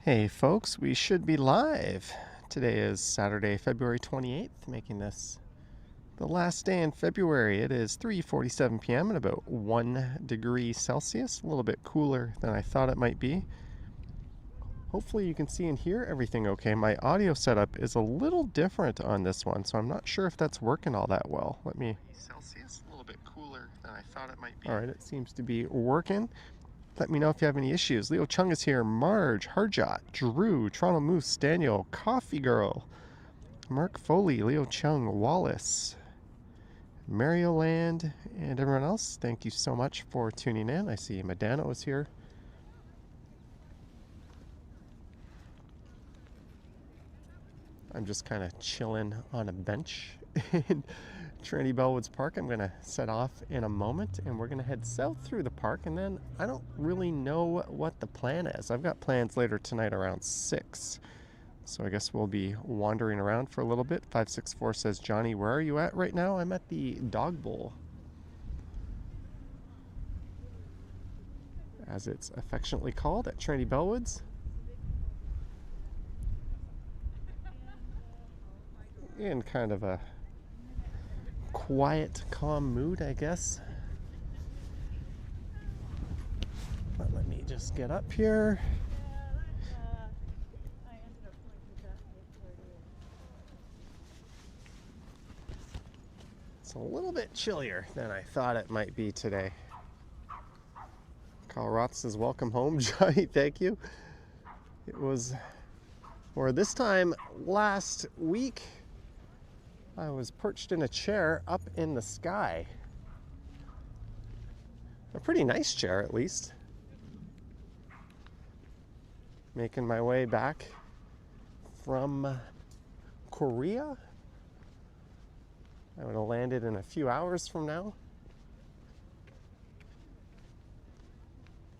Hey folks, we should be live. Today is Saturday, February 28th, making this the last day in February. It is 3:47 p.m. and about 1 degree Celsius, a little bit cooler than I thought it might be. Hopefully you can see and hear everything okay. My audio setup is a little different on this one, so I'm not sure if that's working all that well. Celsius, a little bit cooler than I thought it might be. All right, it seems to be working. Let me know if you have any issues. Leo Chung is here. Marge, Harjot, Drew, Toronto Moose, Daniel, Coffee Girl, Mark Foley, Leo Chung, Wallace, Mario Land, and everyone else. Thank you so much for tuning in. I see Madano is here. I'm just kind of chilling on a bench in Trinity Bellwoods Park. I'm going to set off in a moment and we're going to head south through the park, and then I don't really know what the plan is. I've got plans later tonight around 6, so I guess we'll be wandering around for a little bit. 564 says, Johnny, where are you at right now? I'm at the Dog Bowl, as it's affectionately called, at Trinity Bellwoods. In kind of a quiet, calm mood, I guess. But let me just get up here. It's a little bit chillier than I thought it might be today. Carl Roth says, welcome home, Johnny. Thank you. It was, or this time last week, I was perched in a chair up in the sky. A pretty nice chair, at least. Making my way back from Korea. I would have landed in a few hours from now.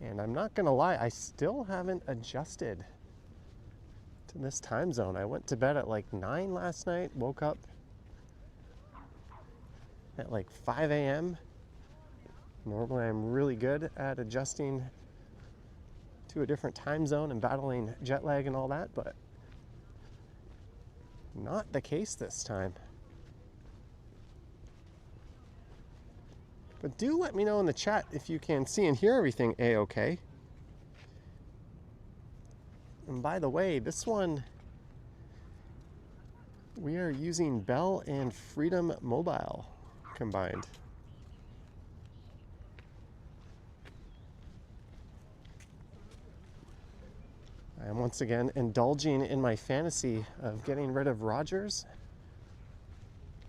And I'm not gonna lie, I still haven't adjusted to this time zone. I went to bed at like 9 last night, woke up at like 5 a.m. Normally I'm really good at adjusting to a different time zone and battling jet lag and all that, but not the case this time. But do let me know in the chat if you can see and hear everything a-okay. And by the way, this one, we are using Bell and Freedom Mobile combined. I am once again indulging in my fantasy of getting rid of Rogers.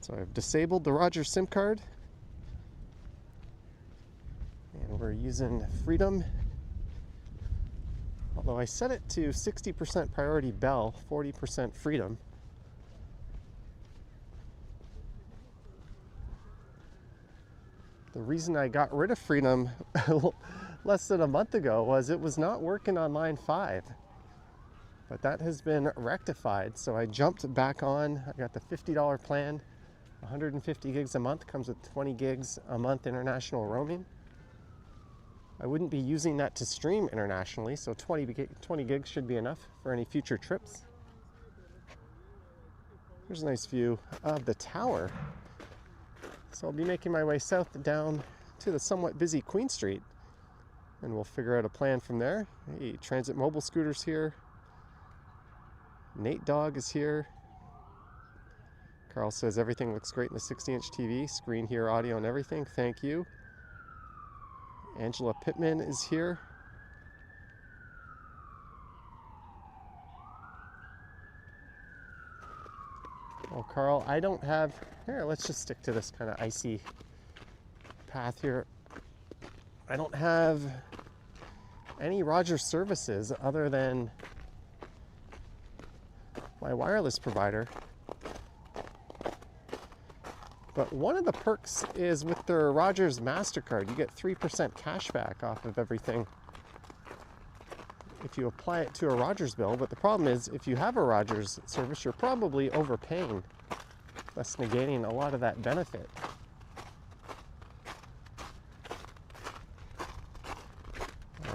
So I've disabled the Rogers SIM card. And we're using Freedom. Although I set it to 60% priority Bell, 40% Freedom. The reason I got rid of Freedom less than a month ago was it was not working on line 5. But that has been rectified, so I jumped back on. I got the $50 plan, 150 gigs a month, comes with 20 gigs a month international roaming. I wouldn't be using that to stream internationally, so 20 gigs should be enough for any future trips. Here's a nice view of the tower. So I'll be making my way south down to the somewhat busy Queen Street, and we'll figure out a plan from there. Hey, Transit Mobile Scooters here. Nate Dogg is here. Carl says everything looks great in the 60-inch TV. Screen here, audio and everything. Thank you. Angela Pittman is here. Oh, Carl, I don't have... Here, let's just stick to this kind of icy path here. I don't have any Rogers services other than my wireless provider. But one of the perks is with their Rogers MasterCard, you get 3% cash back off of everything if you apply it to a Rogers bill. But the problem is, if you have a Rogers service, you're probably overpaying, thus negating a lot of that benefit.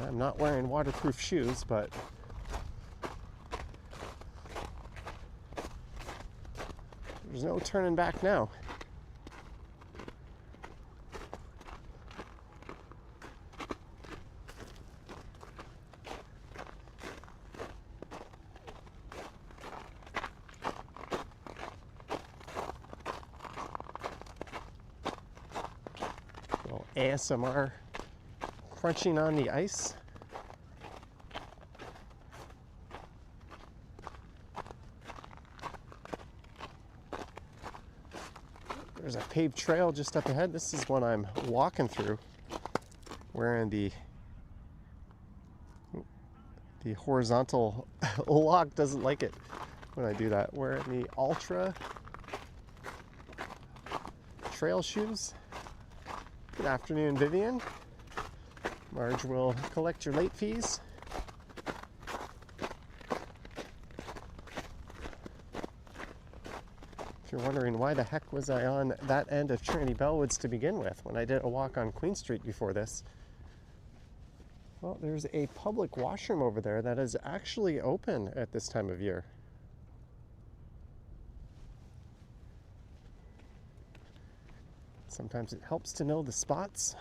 I'm not wearing waterproof shoes, but There's no turning back now. Little ASMR crunching on the ice. There's a paved trail just up ahead. This is one I'm walking through, wearing the horizontal lock doesn't like it when I do that. Wearing the Ultra trail shoes. Good afternoon, Vivian. Marge will collect your late fees. If you're wondering why the heck was I on that end of Trinity Bellwoods to begin with when I did a walk on Queen Street before this, well, there's a public washroom over there that is actually open at this time of year. Sometimes it helps to know the spots.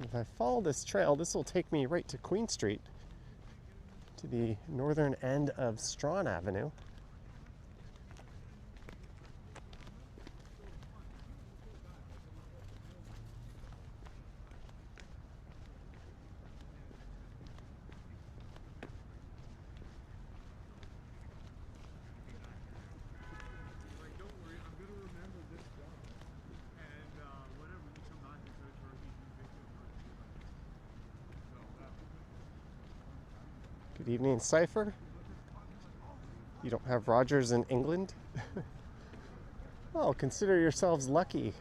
If I follow this trail, this will take me right to Queen Street, to the northern end of Spadina Avenue. Good evening, Cypher. You don't have Rogers in England? Well, consider yourselves lucky.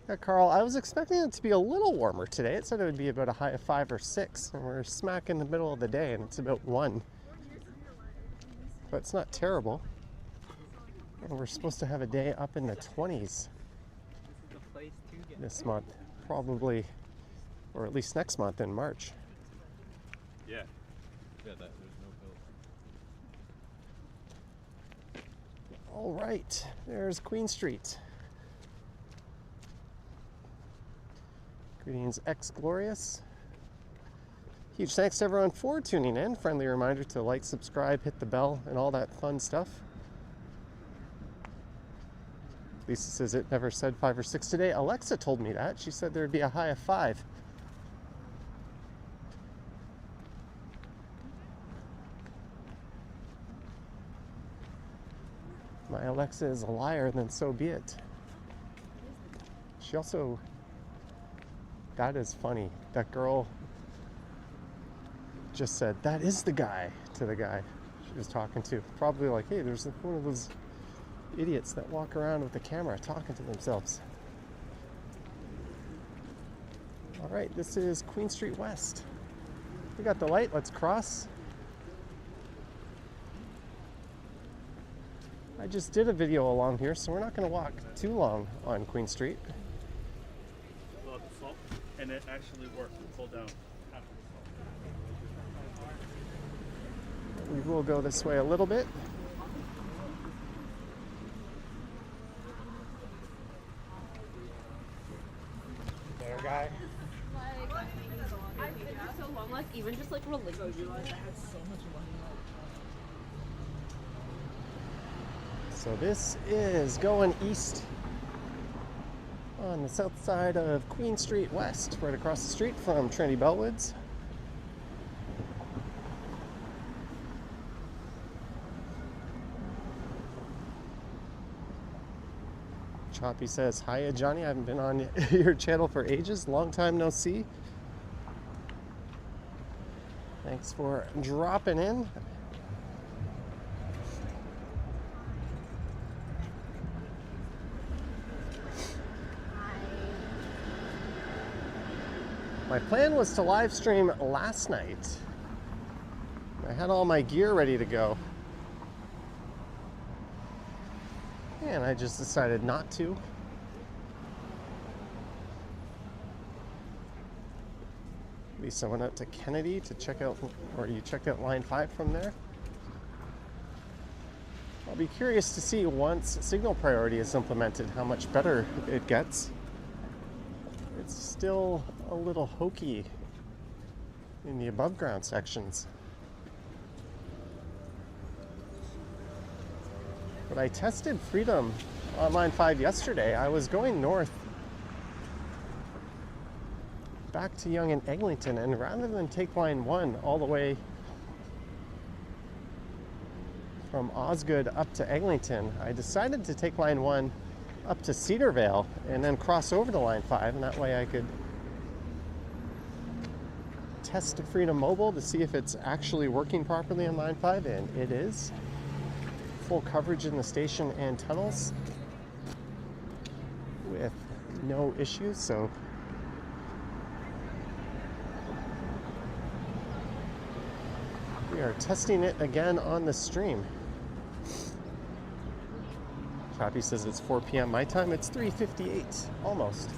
Yeah, Carl, I was expecting it to be a little warmer today. It said it would be about a high of 5 or 6, and we're smack in the middle of the day, and it's about 1. But it's not terrible. And we're supposed to have a day up in the 20s this month. Probably, or at least next month in March. Yeah. Yeah, there's no All right, there's Queen Street. Greetings, ex-glorious. Huge thanks to everyone for tuning in. Friendly reminder to like, subscribe, hit the bell, and all that fun stuff. Lisa says it never said 5 or 6 today. Alexa told me that. She said there'd be a high of 5. My Alexa is a liar, then so be it. She also... That is funny. That girl just said, "That is the guy," to the guy she was talking to. Probably like, hey, there's one of those idiots that walk around with the camera talking to themselves. All right, this is Queen Street West. We got the light, let's cross. I just did a video along here, so we're not going to walk too long on Queen Street. Go up the slope, and it actually works. We pull down half of the slope. We will go this way a little bit. There, guy. Like, I've been here so long, like, even just like religion. I realized I had so much money. So this is going east on the south side of Queen Street West, right across the street from Trinity Bellwoods. Choppy says, "Hiya, Johnny. I haven't been on your channel for ages. Long time no see. Thanks for dropping in." My plan was to live stream last night. I had all my gear ready to go. And I just decided not to. So I went out to Kennedy to check out, or you checked out line 5 from there. I'll be curious to see once signal priority is implemented how much better it gets. It's still a little hokey in the above ground sections. But I tested Freedom on line 5 yesterday. I was going north back to Yonge and Eglinton, and rather than take line 1 all the way from Osgood up to Eglinton, I decided to take line 1 up to Cedarvale and then cross over to line 5, and that way I could test Freedom Mobile to see if it's actually working properly on line 5, and it is. Full coverage in the station and tunnels with no issues, so we are testing it again on the stream. Chappie says it's 4 p.m. my time. It's 3:58, almost.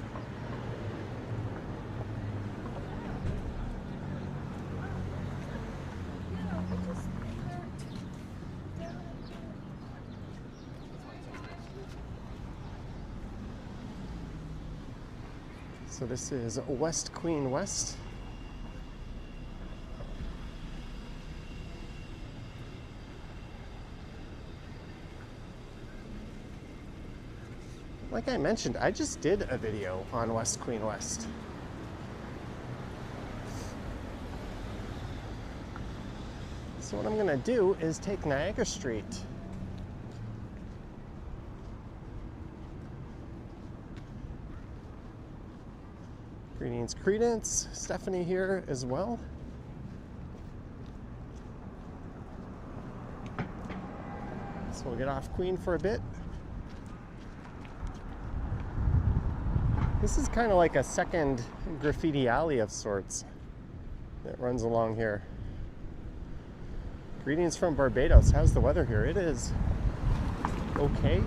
So this is West Queen West. Like I mentioned, I just did a video on West Queen West. So what I'm gonna do is take Niagara Street. Greetings, Credence. Stephanie here as well. So we'll get off Queen for a bit. This is kind of like a second graffiti alley of sorts that runs along here. Greetings from Barbados. How's the weather here? It is okay.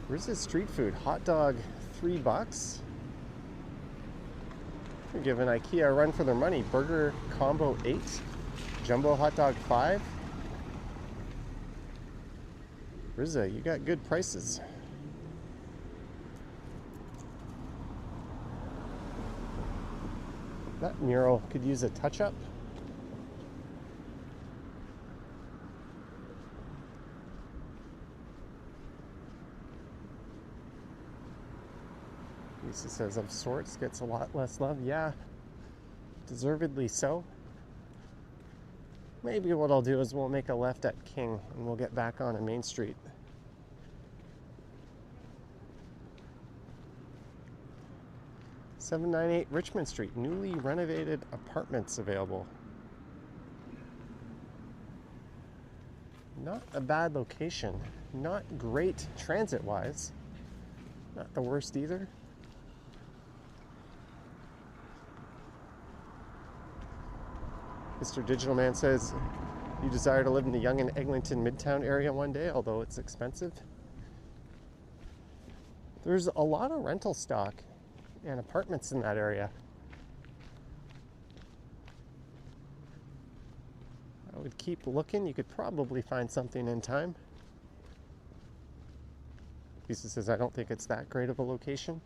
Where's this street food? Hot dog, $3. We're giving IKEA a run for their money. Burger combo 8, jumbo hot dog 5. Rizza, you got good prices. That mural could use a touch-up. Lisa says of sorts, gets a lot less love. Yeah, deservedly so. Maybe what I'll do is we'll make a left at King and we'll get back on Main Street. $798 Richmond Street, newly renovated apartments available. Not a bad location. Not great transit-wise. Not the worst either. Mr. Digital Man says, you desire to live in the Yonge and Eglinton Midtown area one day, although it's expensive. There's a lot of rental stock and apartments in that area. I would keep looking. You could probably find something in time. Lisa says, I don't think it's that great of a location.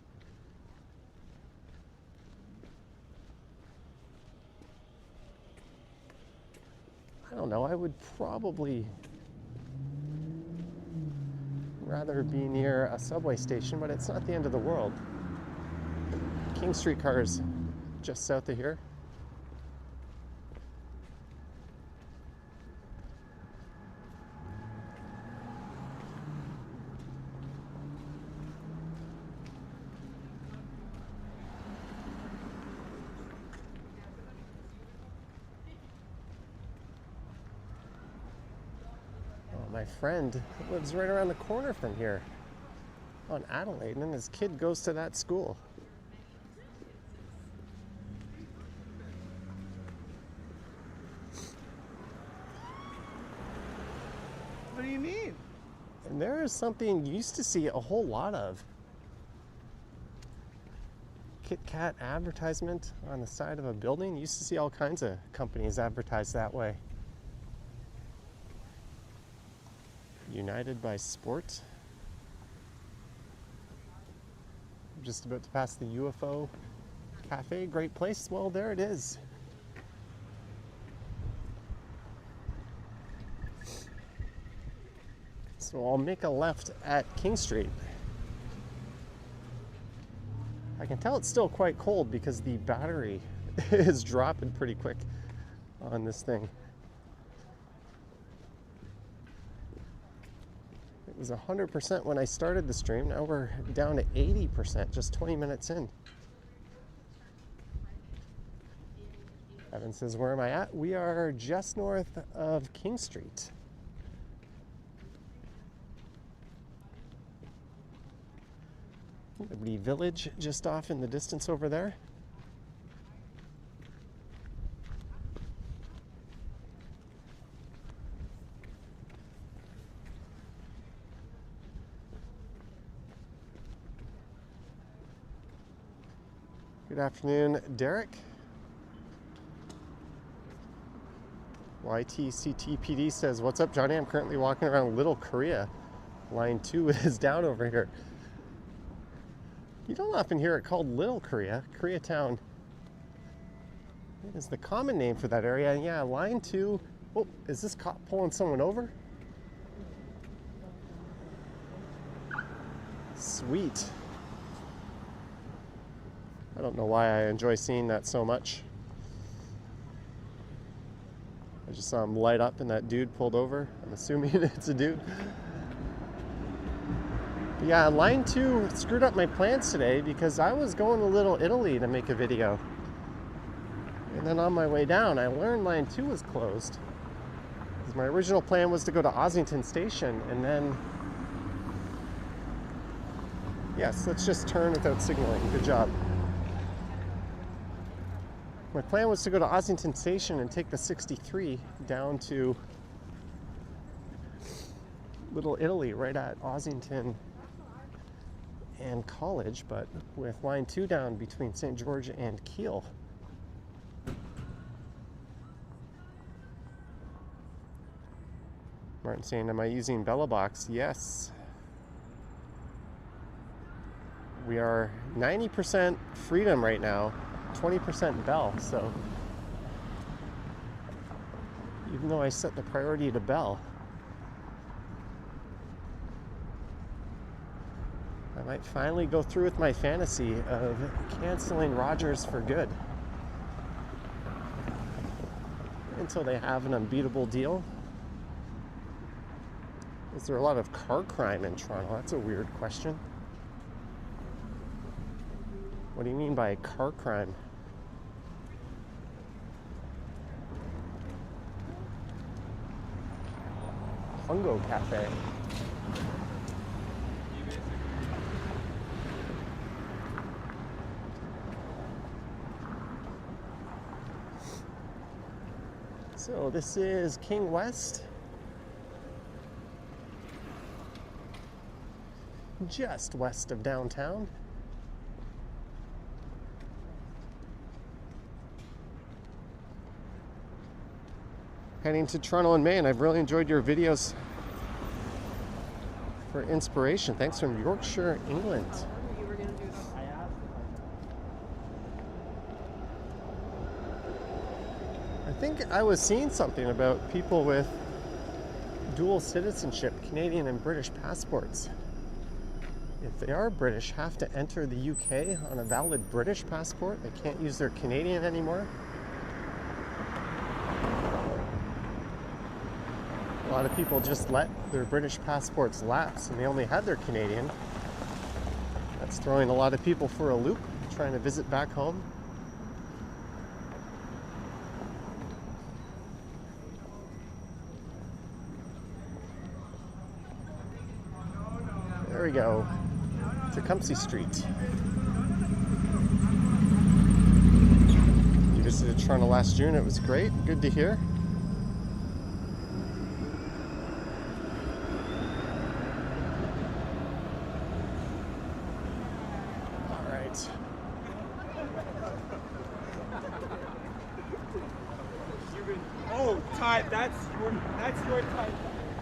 I don't know, I would probably rather be near a subway station, but it's not the end of the world. King Streetcar is just south of here. My friend lives right around the corner from here on Adelaide, and his kid goes to that school. What do you mean? And there is something you used to see a whole lot of Kit Kat advertisement on the side of a building. You used to see all kinds of companies advertise that way. United by Sport. I'm just about to pass the UFO Cafe. Great place. Well, there it is. So I'll make a left at King Street. I can tell it's still quite cold because the battery is dropping pretty quick on this thing. It was 100% when I started the stream. Now we're down to 80% just 20 minutes in. Evan says, where am I at? We are just north of King Street. Liberty Village just off in the distance over there. Good afternoon, Derek. YTCTPD says, what's up, Johnny? I'm currently walking around Little Korea. Line 2 is down over here. You don't often hear it called Little Korea. Koreatown is the common name for that area. And yeah, line 2. Oh, is this cop pulling someone over? Sweet. I don't know why I enjoy seeing that so much. I just saw him light up and that dude pulled over. I'm assuming it's a dude. Yeah, line 2 screwed up my plans today because I was going to Little Italy to make a video. And then on my way down, I learned line 2 was closed. Because my original plan was to go to Ossington Station and then... Yes, let's just turn without signaling. Good job. My plan was to go to Ossington Station and take the 63 down to Little Italy right at Ossington and College, but with line 2 down between St. George and Kiel. Martin saying, am I using Bella Box? Yes. We are 90% Freedom right now, 20% Bell, so even though I set the priority to Bell, I might finally go through with my fantasy of canceling Rogers for good until they have an unbeatable deal. Is there a lot of car crime in Toronto? That's a weird question. What do you mean by car crime? Hungo Cafe. So this is King West. Just west of downtown. Heading to Toronto in May, and I've really enjoyed your videos for inspiration. Thanks from Yorkshire, England. I think I was seeing something about people with dual citizenship, Canadian and British passports. If they are British, have to enter the UK on a valid British passport. They can't use their Canadian anymore. A lot of people just let their British passports lapse and they only had their Canadian. That's throwing a lot of people for a loop, trying to visit back home. There we go. Tecumseh Street. You visited Toronto last June. It was great. Good to hear. type. That's your type.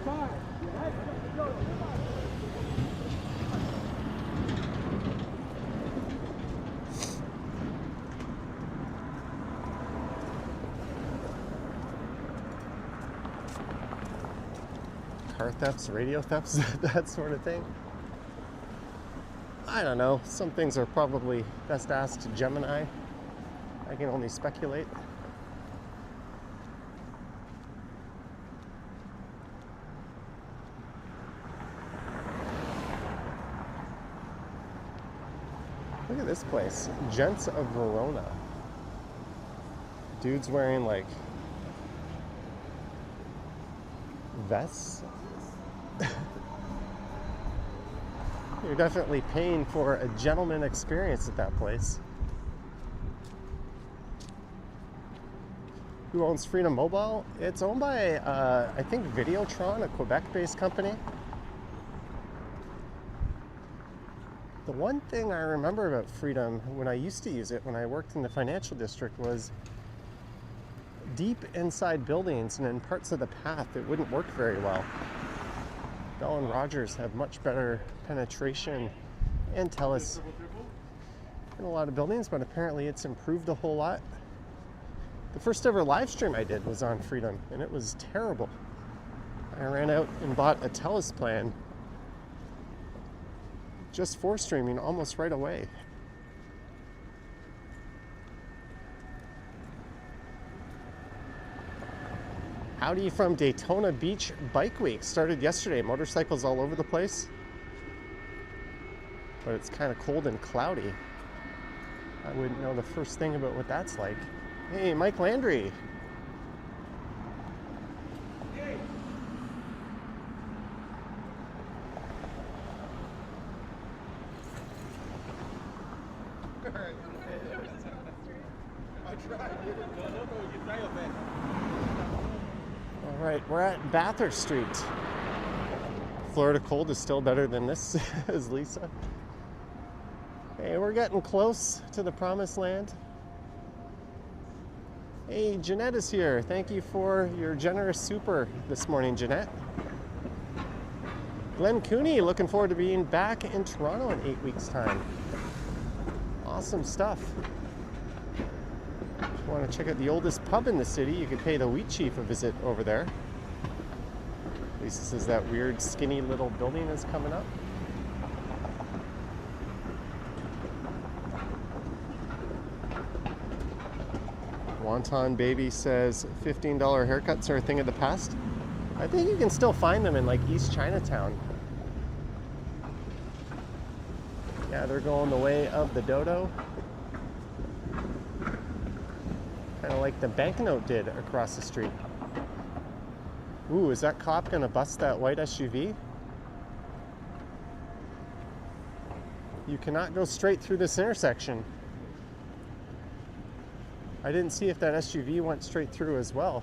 Fine. Go. Car thefts, radio thefts, that sort of thing. I don't know. Some things are probably best asked to Gemini. I can only speculate. Look at this place. Gents of Verona. Dude's wearing like vests. You're definitely paying for a gentleman experience at that place. Who owns Freedom Mobile? It's owned by, I think, Videotron, a Quebec-based company. The one thing I remember about Freedom when I used to use it, when I worked in the financial district, was deep inside buildings and in parts of the path it wouldn't work very well. Bell and Rogers have much better penetration and TELUS in a lot of buildings, but apparently it's improved a whole lot. The first ever live stream I did was on Freedom, and it was terrible. I ran out and bought a TELUS plan just for streaming almost right away. Howdy from Daytona Beach Bike Week. Started yesterday. Motorcycles all over the place. But it's kind of cold and cloudy. I wouldn't know the first thing about what that's like. Hey, Mike Landry. Hey. I tried. No, you try your best. All right, we're at Bathurst Street. Florida cold is still better than this, says Lisa. Hey, we're getting close to the promised land. Hey, Jeanette is here. Thank you for your generous super this morning, Jeanette. Glenn Cooney, looking forward to being back in Toronto in 8 weeks' time. Awesome stuff. If you want to check out the oldest pub in the city, you could pay the Wheat Chief a visit over there. Lisa says that weird skinny little building is coming up. Wonton Baby says $15 haircuts are a thing of the past. I think you can still find them in like East Chinatown. Yeah, they're going the way of the dodo. Kind of like the banknote did across the street. Ooh, is that cop gonna bust that white SUV? You cannot go straight through this intersection. I didn't see if that SUV went straight through as well.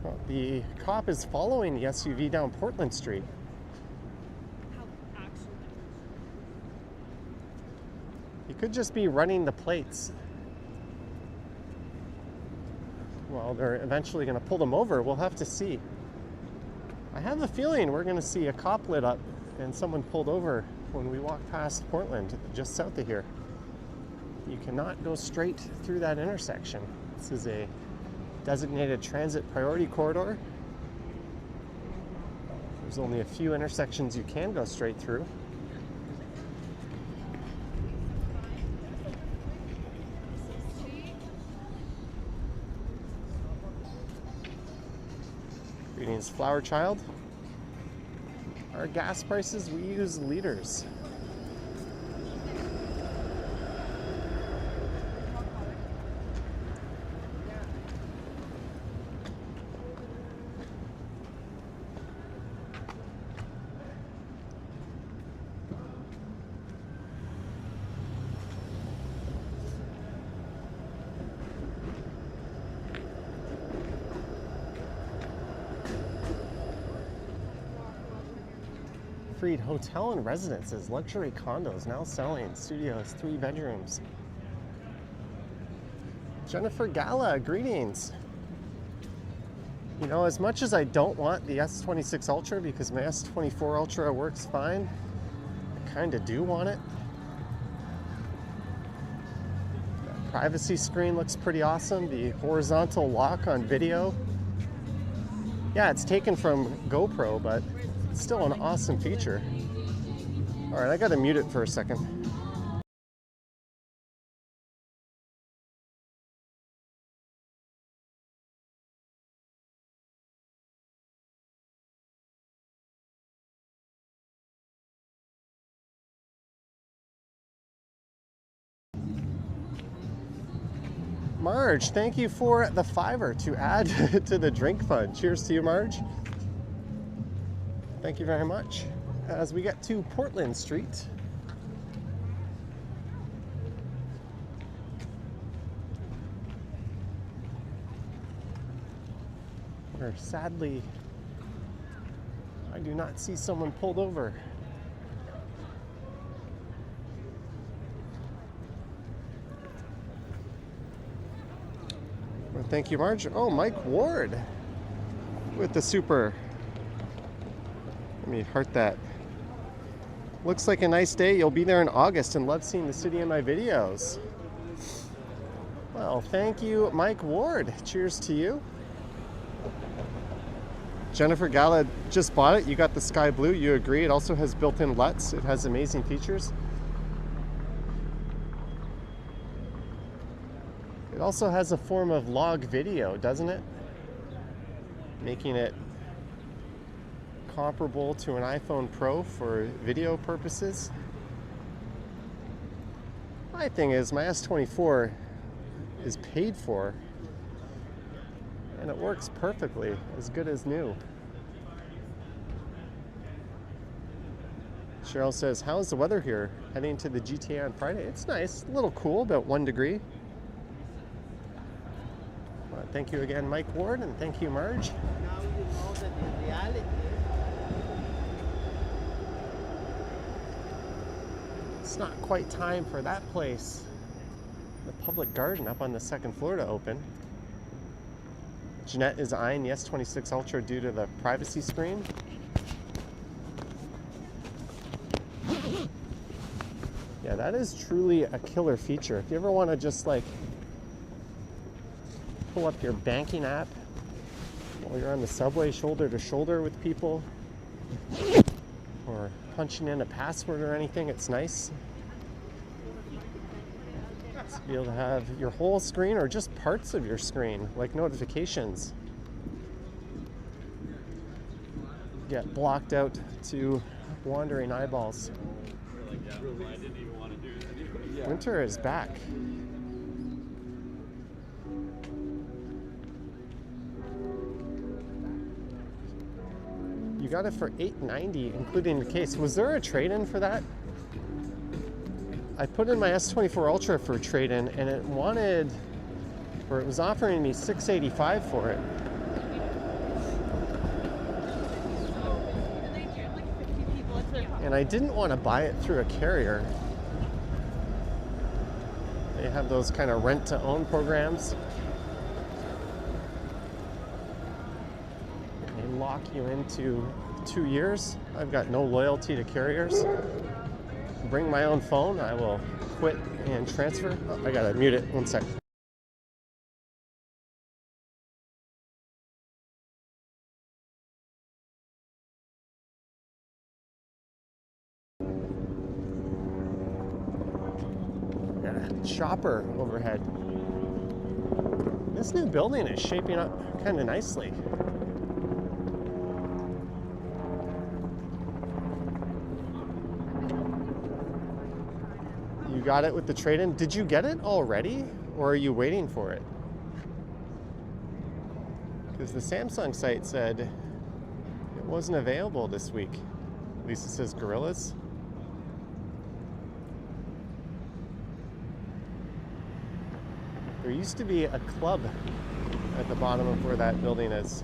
Well, the cop is following the SUV down Portland Street. He could just be running the plates. Well, they're eventually going to pull them over. We'll have to see. I have a feeling we're going to see a cop lit up and someone pulled over when we walk past Portland, just south of here. You cannot go straight through that intersection. This is a designated transit priority corridor. There's only a few intersections you can go straight through. Greetings, Flower Child. Our gas prices, we use liters. Freed Hotel and Residences, luxury condos now selling, studios, 3 bedrooms. Jennifer Gala, greetings. You know, as much as I don't want the S26 Ultra because my S24 Ultra works fine, I kind of do want it. The privacy screen looks pretty awesome. The horizontal lock on video. Yeah, it's taken from GoPro, but it's still an awesome feature. All right, I gotta mute it for a second. Marge, thank you for the $5 to add to the drink fund. Cheers to you, Marge. Thank you very much. As we get to Portland Street, where sadly I do not see someone pulled over. Well, thank you, Marge. Oh, Mike Ward with the super. Let me heart that. Looks like a nice day. You'll be there in August and love seeing the city in my videos. Well, thank you, Mike Ward. Cheers to you. Jennifer Gala just bought it. You got the sky blue. You agree. It also has built-in LUTs. It has amazing features. It also has a form of log video, doesn't it? Making it comparable to an iPhone Pro for video purposes. My thing is, my S24 is paid for, and it works perfectly, as good as new. Cheryl says, how's the weather here? Heading to the GTA on Friday? It's nice, a little cool, about 1 degree. Thank you again, Mike Ward, and thank you, Marge. Now you know that in reality, it's not quite time for that place, the public garden up on the 2nd floor, to open. Jeanette is eyeing the S26 Ultra due to the privacy screen. Yeah, that is truly a killer feature. If you ever want to just like pull up your banking app while you're on the subway shoulder to shoulder with people, or punching in a password or anything, it's nice to be able to have your whole screen or just parts of your screen, like notifications, get blocked out to wandering eyeballs. Winter is back. You got it for $890, including the case. Was there a trade-in for that? I put in my S24 Ultra for a trade-in, and it wanted, or it was offering me $685 for it. And I didn't want to buy it through a carrier. They have those kind of rent-to-own programs. They lock you into 2 years. I've got no loyalty to carriers. Bring my own phone. I will quit and transfer. Oh, I gotta mute it. 1 sec. Got a shopper overhead. This new building is shaping up kind of nicely. You got it with the trade-in. Did you get it already, or are you waiting for it? Because the Samsung site said it wasn't available this week. At least it says Gorillas. There used to be a club at the bottom of where that building is.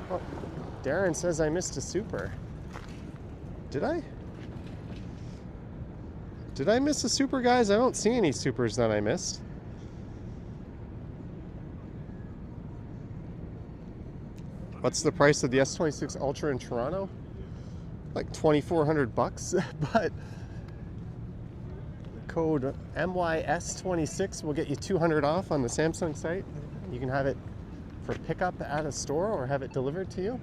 Oh, Darren says I missed a super. Did I? Did I miss a super, guys? I don't see any supers that I missed. What's the price of the S26 Ultra in Toronto? Like $2,400, but code MYS26 will get you $200 off on the Samsung site. You can have it for pickup at a store or have it delivered to you.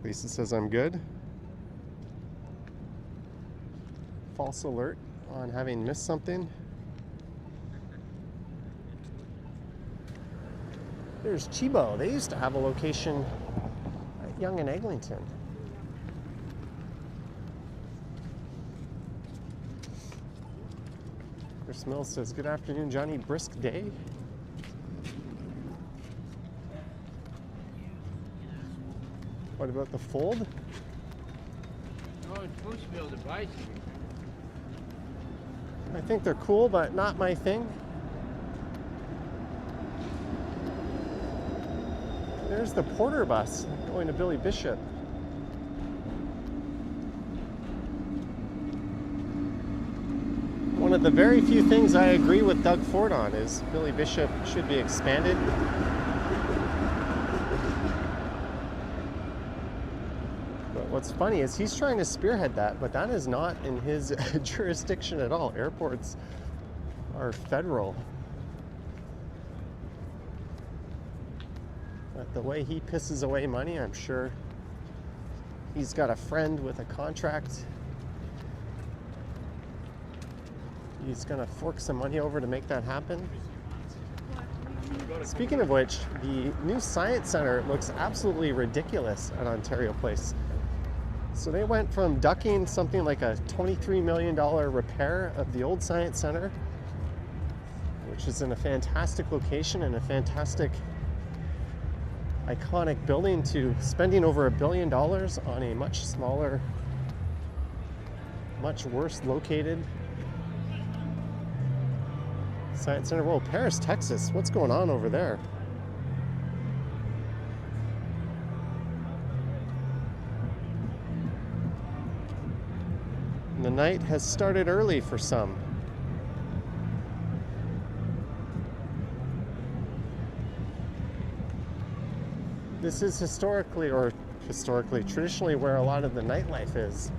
Lisa says I'm good. False alert on having missed something. There's Chibo. They used to have a location at Yonge and Eglinton. Chris Mills says, good afternoon, Johnny. Brisk day. What about the Fold? Oh, it's supposed to be on the bicycle. I think they're cool, but not my thing. There's the Porter bus going to Billy Bishop. One of the very few things I agree with Doug Ford on is Billy Bishop should be expanded. But what's funny is he's trying to spearhead that, but that is not in his jurisdiction at all. Airports are federal. But the way he pisses away money, I'm sure he's got a friend with a contract. He's gonna fork some money over to make that happen. Speaking of which, the new Science Center looks absolutely ridiculous at Ontario Place. So they went from ducking something like a $23 million repair of the old Science Center, which is in a fantastic location and a fantastic iconic building, to spending over $1 billion on a much smaller, much worse located Science Center. Whoa, Paris, Texas. What's going on over there? And the night has started early for some. This is traditionally where a lot of the nightlife is.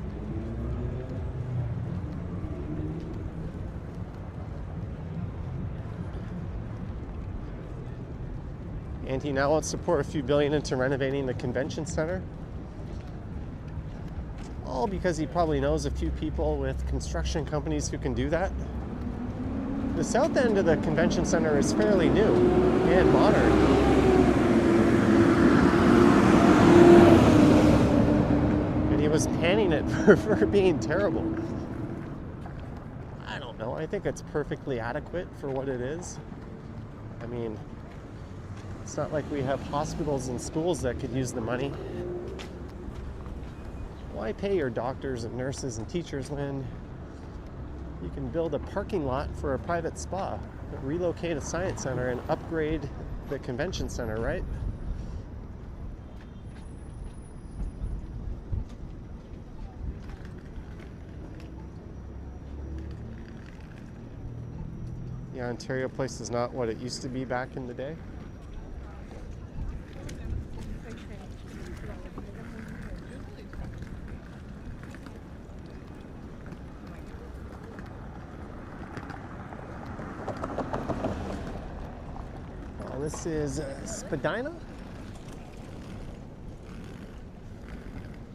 And he now wants to pour a few billion into renovating the convention center. All because he probably knows a few people with construction companies who can do that. The south end of the convention center is fairly new and modern. And he was panning it for being terrible. I don't know. I think it's perfectly adequate for what it is. I mean, it's not like we have hospitals and schools that could use the money. Why pay your doctors and nurses and teachers when you can build a parking lot for a private spa, relocate a science center, and upgrade the convention center, right? The Ontario Place is not what it used to be back in the day. This is Spadina.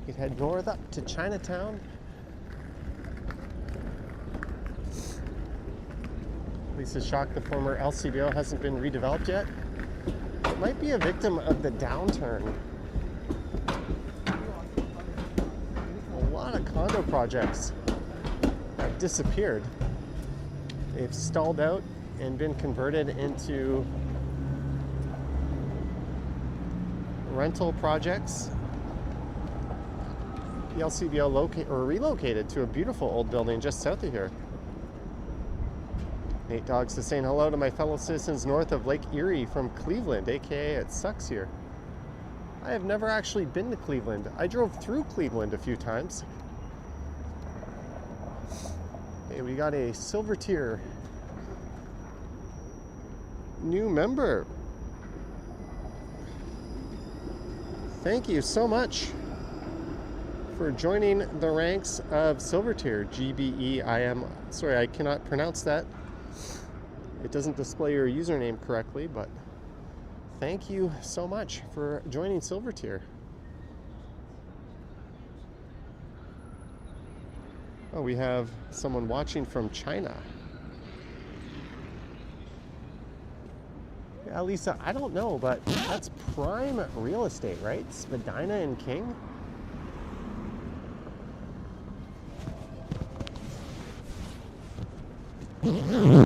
You can head north up to Chinatown. Lisa's shocked the former LCBO hasn't been redeveloped yet. It might be a victim of the downturn. A lot of condo projects have disappeared. They've stalled out and been converted into rental projects. The LCBO relocated to a beautiful old building just south of here. Nate Doggs is saying hello to my fellow citizens north of Lake Erie from Cleveland, aka it sucks here. I have never actually been to Cleveland. I drove through Cleveland a few times. Hey, we got a silver tier new member. Thank you so much for joining the ranks of silver tier. GBEIM. Sorry, I cannot pronounce that. It doesn't display your username correctly, but thank you so much for joining silver tier. Oh, we have someone watching from China. Yeah, Lisa, I don't know, but that's prime real estate, right? Spadina and King. I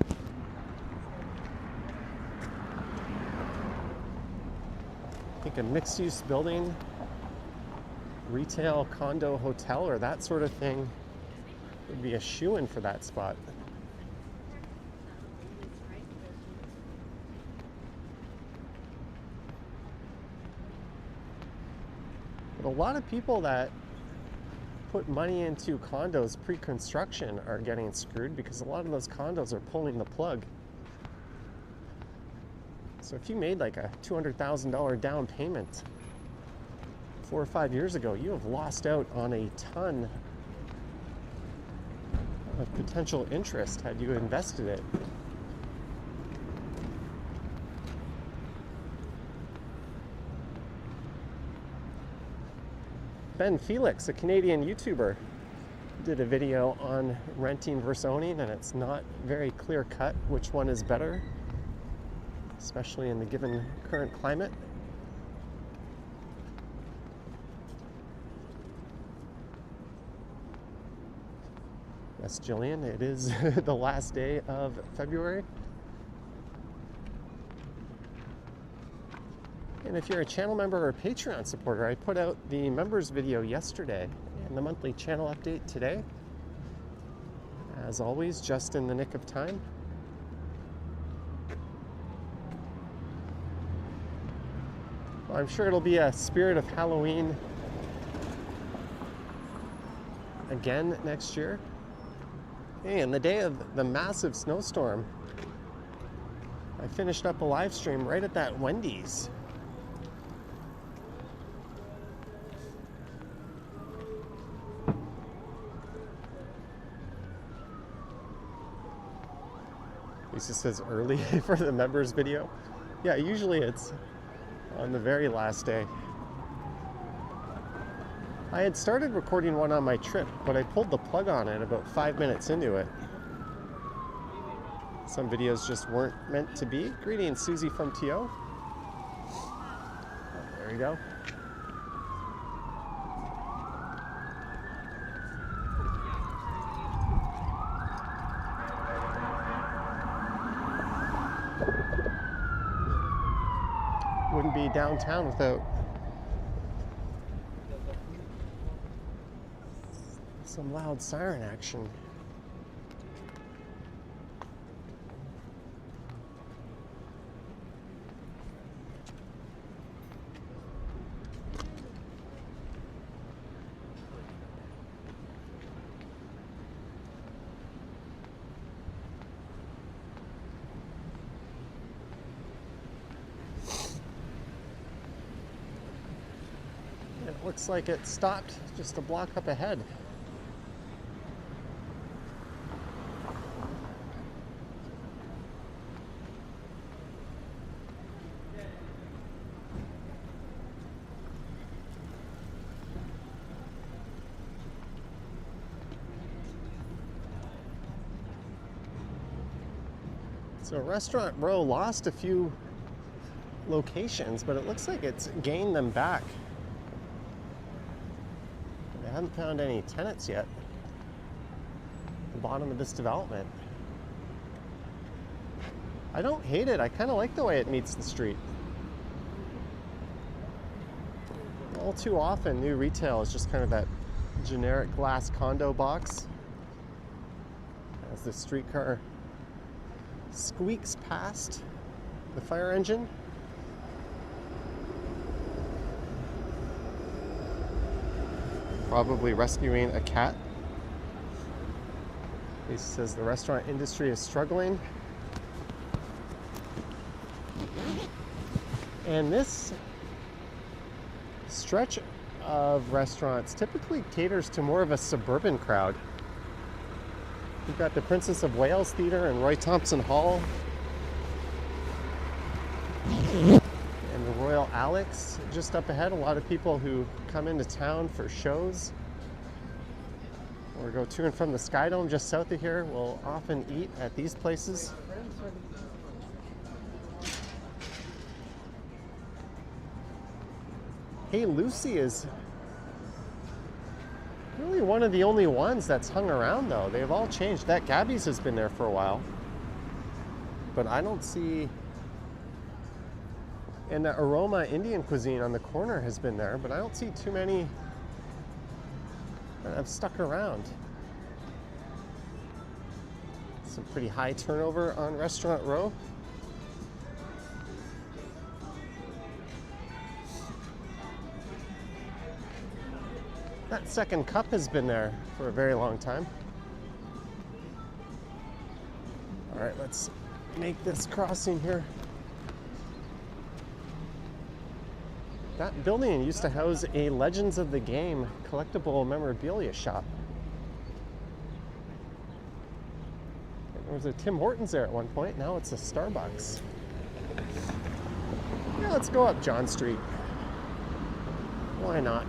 think a mixed-use building, retail, condo, hotel, or that sort of thing would be a shoo-in for that spot. But a lot of people that put money into condos pre-construction are getting screwed because a lot of those condos are pulling the plug. So if you made like a $200,000 down payment 4 or 5 years ago, you have lost out on a ton of potential interest had you invested it. Ben Felix, a Canadian YouTuber, did a video on renting versus owning, and it's not very clear cut which one is better, especially in the given current climate. Yes, Jillian, it is the last day of February. And if you're a channel member or a Patreon supporter, I put out the members video yesterday and the monthly channel update today. As always, just in the nick of time. Well, I'm sure it'll be a spirit of Halloween again next year. Hey, and the day of the massive snowstorm, I finished up a live stream right at that Wendy's. Lisa says early for the members video. Yeah, usually it's on the very last day. I had started recording one on my trip, but I pulled the plug on it about 5 minutes into it. Some videos just weren't meant to be. Greetings, Susie from TO. Oh, there you go. Wouldn't be downtown without some loud siren action. It looks like it stopped just a block up ahead. So Restaurant Row lost a few locations, but it looks like it's gained them back. They haven't found any tenants yet at the bottom of this development. I don't hate it. I kind of like the way it meets the street. All too often, new retail is just kind of that generic glass condo box as the streetcar squeaks past the fire engine. Probably rescuing a cat. He says the restaurant industry is struggling. And this stretch of restaurants typically caters to more of a suburban crowd. We've got the Princess of Wales Theatre and Roy Thompson Hall. And the Royal Alex just up ahead. A lot of people who come into town for shows or go to and from the Sky Dome just south of here will often eat at these places. Hey Lucy is really one of the only ones that's hung around though. They've all changed. That Gabby's has been there for a while. But I don't see... And the Aroma Indian Cuisine on the corner has been there, but I don't see too many that have stuck around. Some pretty high turnover on Restaurant Row. That Second Cup has been there for a very long time. All right, let's make this crossing here. That building used to house a Legends of the Game collectible memorabilia shop. There was a Tim Hortons there at one point. Now it's a Starbucks. Yeah, let's go up John Street. Why not?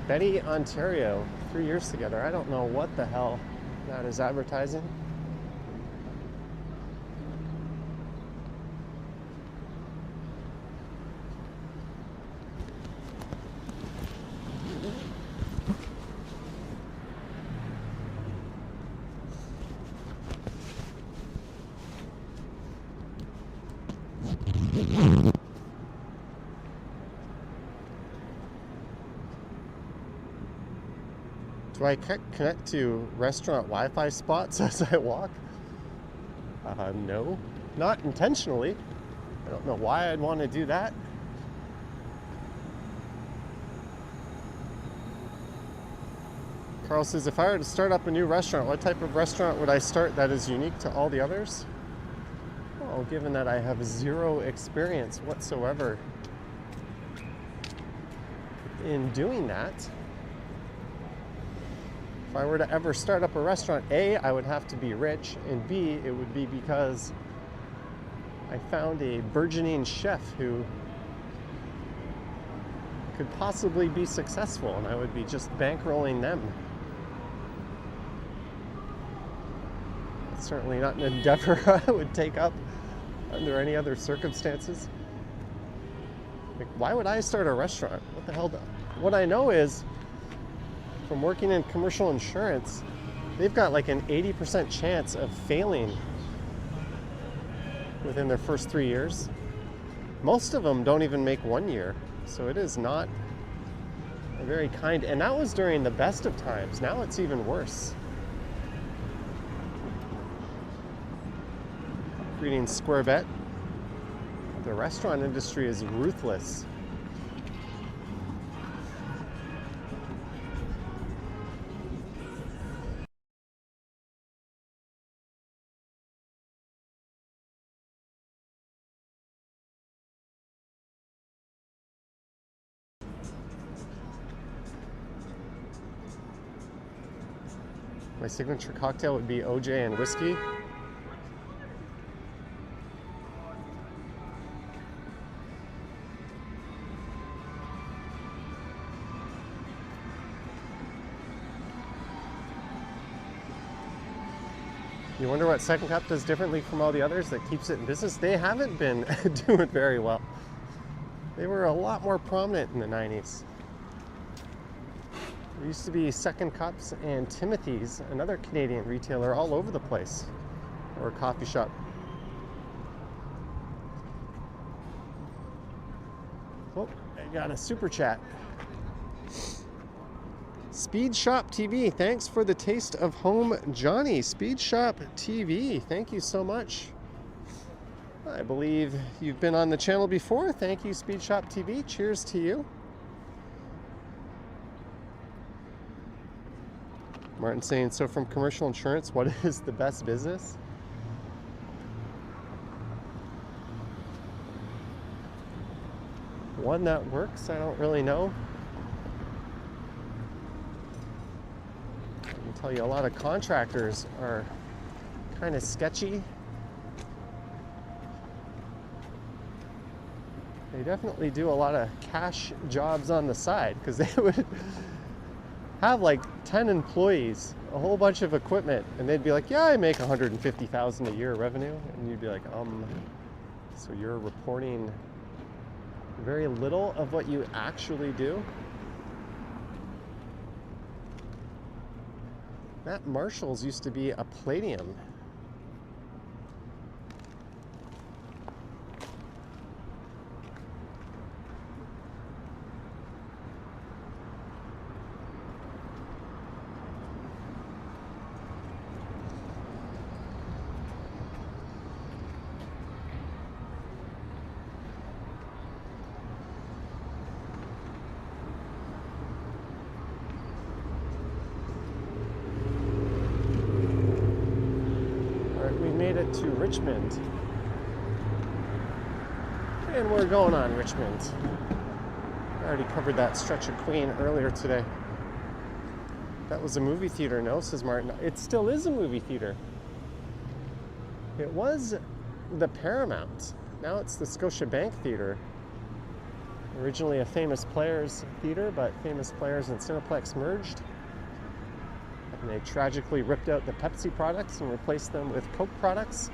Betty, Ontario, 3 years together. I don't know what the hell that is advertising. Do I connect to restaurant Wi-Fi spots as I walk? No, not intentionally. I don't know why I'd want to do that. Carl says, if I were to start up a new restaurant, what type of restaurant would I start that is unique to all the others? Well, given that I have zero experience whatsoever in doing that, if I were to ever start up a restaurant, A, I would have to be rich, and B, it would be because I found a burgeoning chef who could possibly be successful, and I would be just bankrolling them. That's certainly not an endeavor I would take up under any other circumstances. Like, why would I start a restaurant? What the hell? What I know is, from working in commercial insurance, they've got like an 80% chance of failing within their first 3 years. Most of them don't even make 1 year. So it is not a very kind, and that was during the best of times. Now it's even worse. Reading Square Bet. The restaurant industry is ruthless. My signature cocktail would be OJ and whiskey. You wonder what Second Cup does differently from all the others that keeps it in business? They haven't been doing very well. They were a lot more prominent in the 90s. There used to be Second Cups and Timothy's, another Canadian retailer, all over the place, or a coffee shop. Oh, I got a super chat. Speed Shop TV, thanks for the taste of home, Johnny. Speed Shop TV, thank you so much. I believe you've been on the channel before. Thank you, Speed Shop TV. Cheers to you. Martin saying, so from commercial insurance, what is the best business? One that works, I don't really know. I can tell you a lot of contractors are kind of sketchy. They definitely do a lot of cash jobs on the side because they would have like 10 employees, a whole bunch of equipment, and they'd be like, yeah, I make $150,000 a year revenue. And you'd be like, so you're reporting very little of what you actually do? That Marshall's used to be a Palladium. To Richmond, and we're going on Richmond. I already covered that stretch of Queen earlier today. That was a movie theater, no, says Martin. It still is a movie theater. It was the Paramount. Now it's the Scotiabank Theater. Originally a Famous Players theater, but Famous Players and Cineplex merged. And they tragically ripped out the Pepsi products and replaced them with Coke products.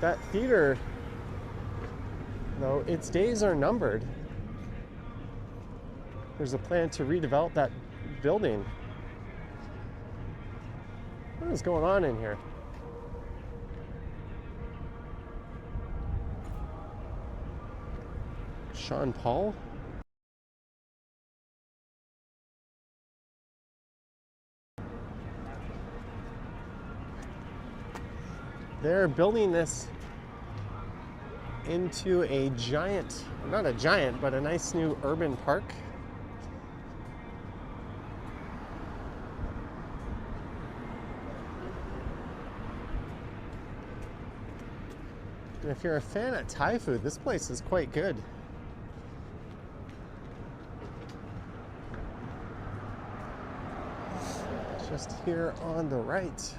That theater, though, its days are numbered. There's a plan to redevelop that building. What is going on in here? Sean Paul? They're building this into a giant, not a giant, but a nice new urban park. And if you're a fan of Thai food, this place is quite good. Just here on the right.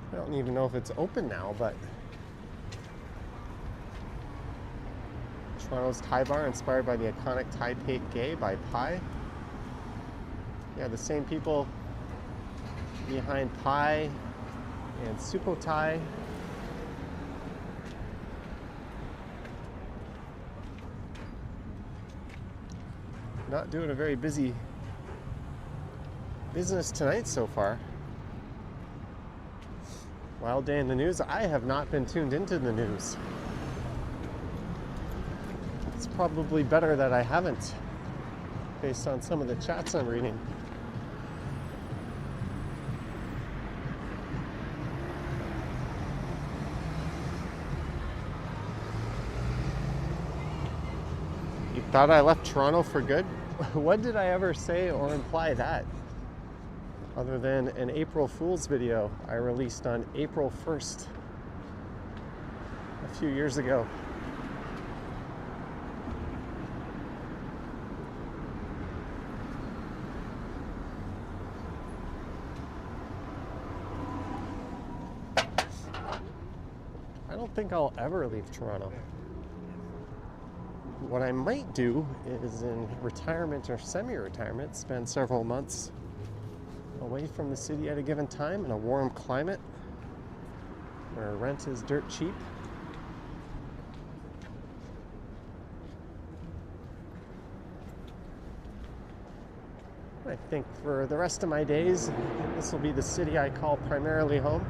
I don't even know if it's open now, but Toronto's Thai bar inspired by the iconic Thai Pate Gay by Pai. Yeah, the same people behind Pai and Supo Thai. Not doing a very busy business tonight so far. Wild day in the news. I have not been tuned into the news. It's probably better that I haven't, based on some of the chats I'm reading. You thought I left Toronto for good? When did I ever say or imply that? Other than an April Fool's video I released on April 1st, a few years ago. I don't think I'll ever leave Toronto. What I might do is in retirement or semi-retirement, spend several months away from the city at a given time in a warm climate where rent is dirt cheap. I think for the rest of my days, this will be the city I call primarily home.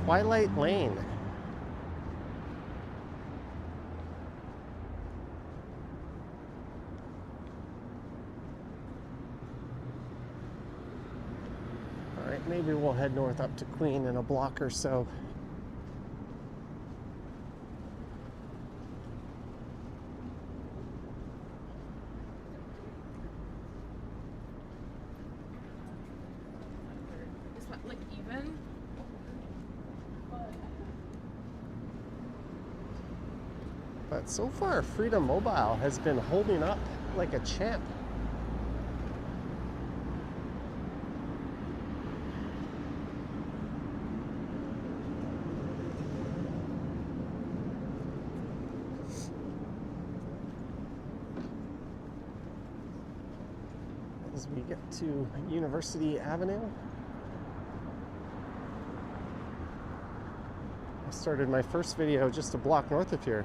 Twilight Lane. All right, maybe we'll head north up to Queen in a block or so. Is that like even? But so far, Freedom Mobile has been holding up like a champ. As we get to University Avenue, I started my first video just a block north of here.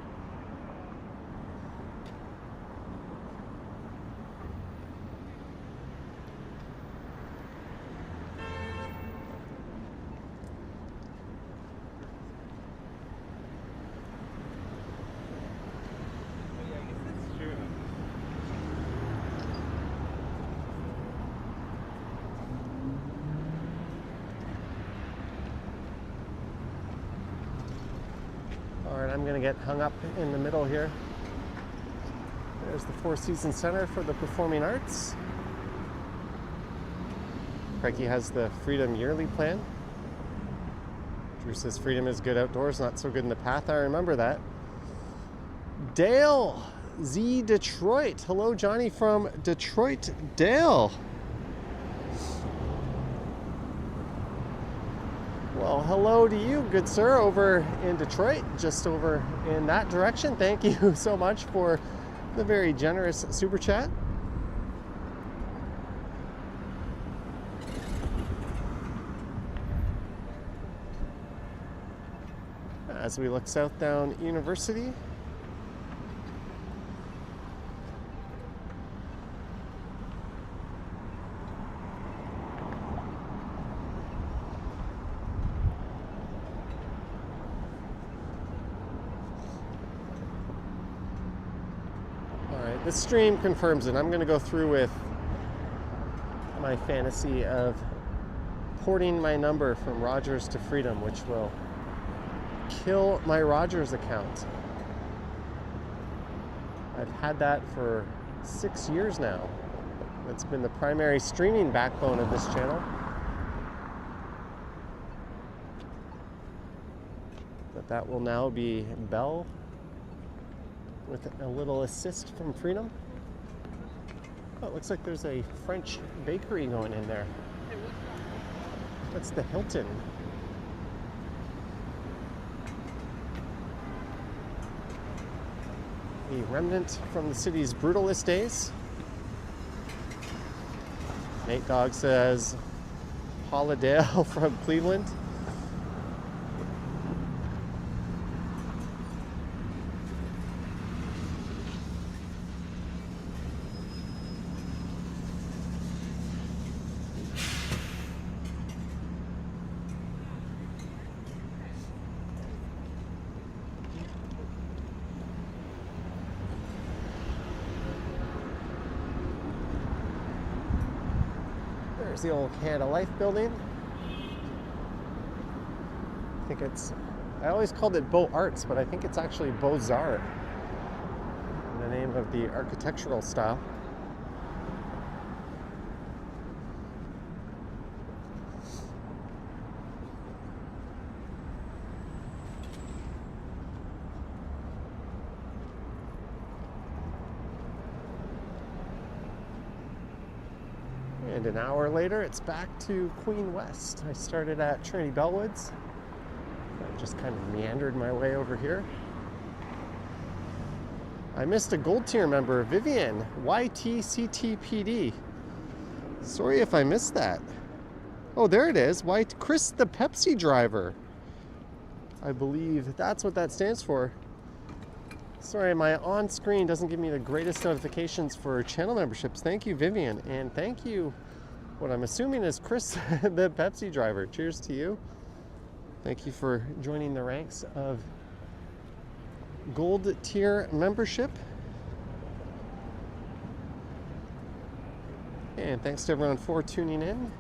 Alright, I'm going to get hung up in the middle here. There's the Four Seasons Center for the Performing Arts. Craigie has the Freedom Yearly Plan. Drew says freedom is good outdoors, not so good in the path. I remember that. Dale Z Detroit. Hello, Johnny from Detroit. Dale. Well, hello to you, good sir, over in Detroit, just over in that direction. Thank you so much for the very generous super chat. As we look south down University. The stream confirms it. I'm going to go through with my fantasy of porting my number from Rogers to Freedom, which will kill my Rogers account. I've had that for 6 years now. That's been the primary streaming backbone of this channel. But that will now be Bell, with a little assist from Freedom. Oh, it looks like there's a French bakery going in there. That's the Hilton. A remnant from the city's brutalist days. Nate Dogg says, Paula Dale from Cleveland. There's the old Canada Life building. I think it's, I always called it Beaux Arts, but I think it's actually Beaux-Arts, in the name of the architectural style. And an hour later, it's back to Queen West. I started at Trinity Bellwoods. I just kind of meandered my way over here. I missed a gold tier member, Vivian, YTCTPD. Sorry if I missed that. Oh, there it is. Chris the Pepsi driver. I believe that's what that stands for. Sorry, my on-screen doesn't give me the greatest notifications for channel memberships. Thank you, Vivian, and thank you, what I'm assuming is Chris, the Pepsi driver. Cheers to you. Thank you for joining the ranks of Gold tier membership. And thanks to everyone for tuning in.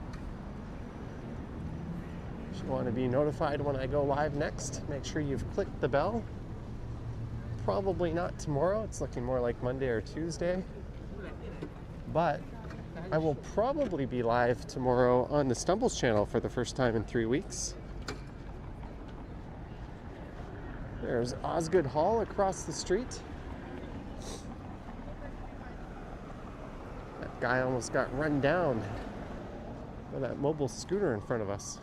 If you want to be notified when I go live next, make sure you've clicked the bell. Probably not tomorrow. It's looking more like Monday or Tuesday. But I will probably be live tomorrow on the Stumbles channel for the first time in 3 weeks. There's Osgood Hall across the street. That guy almost got run down by that mobile scooter in front of us.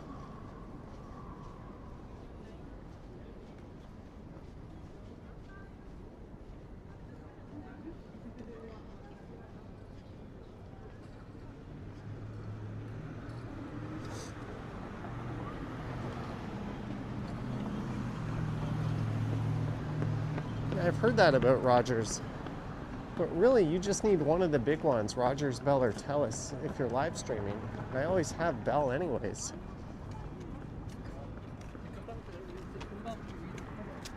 I've heard that about Rogers, but really you just need one of the big ones, Rogers, Bell, or Telus, if you're live streaming. I always have Bell anyways.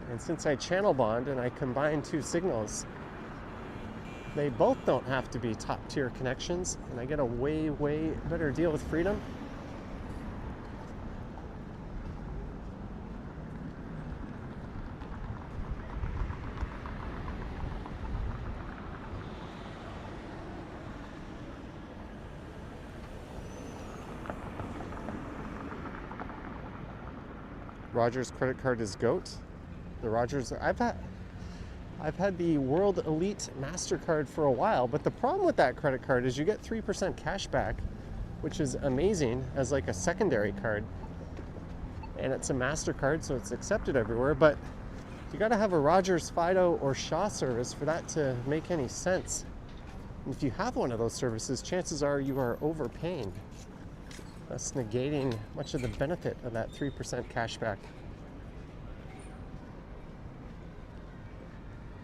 And since I channel bond and I combine two signals, they both don't have to be top tier connections, and I get a way better deal with Freedom. Rogers credit card is GOAT. The Rogers, I've had the World Elite MasterCard for a while, but the problem with that credit card is you get 3% cash back, which is amazing as like a secondary card. And it's a MasterCard, so it's accepted everywhere, but you gotta have a Rogers, Fido, or Shaw service for that to make any sense. And if you have one of those services, chances are you are overpaying. Thus negating much of the benefit of that 3% cashback.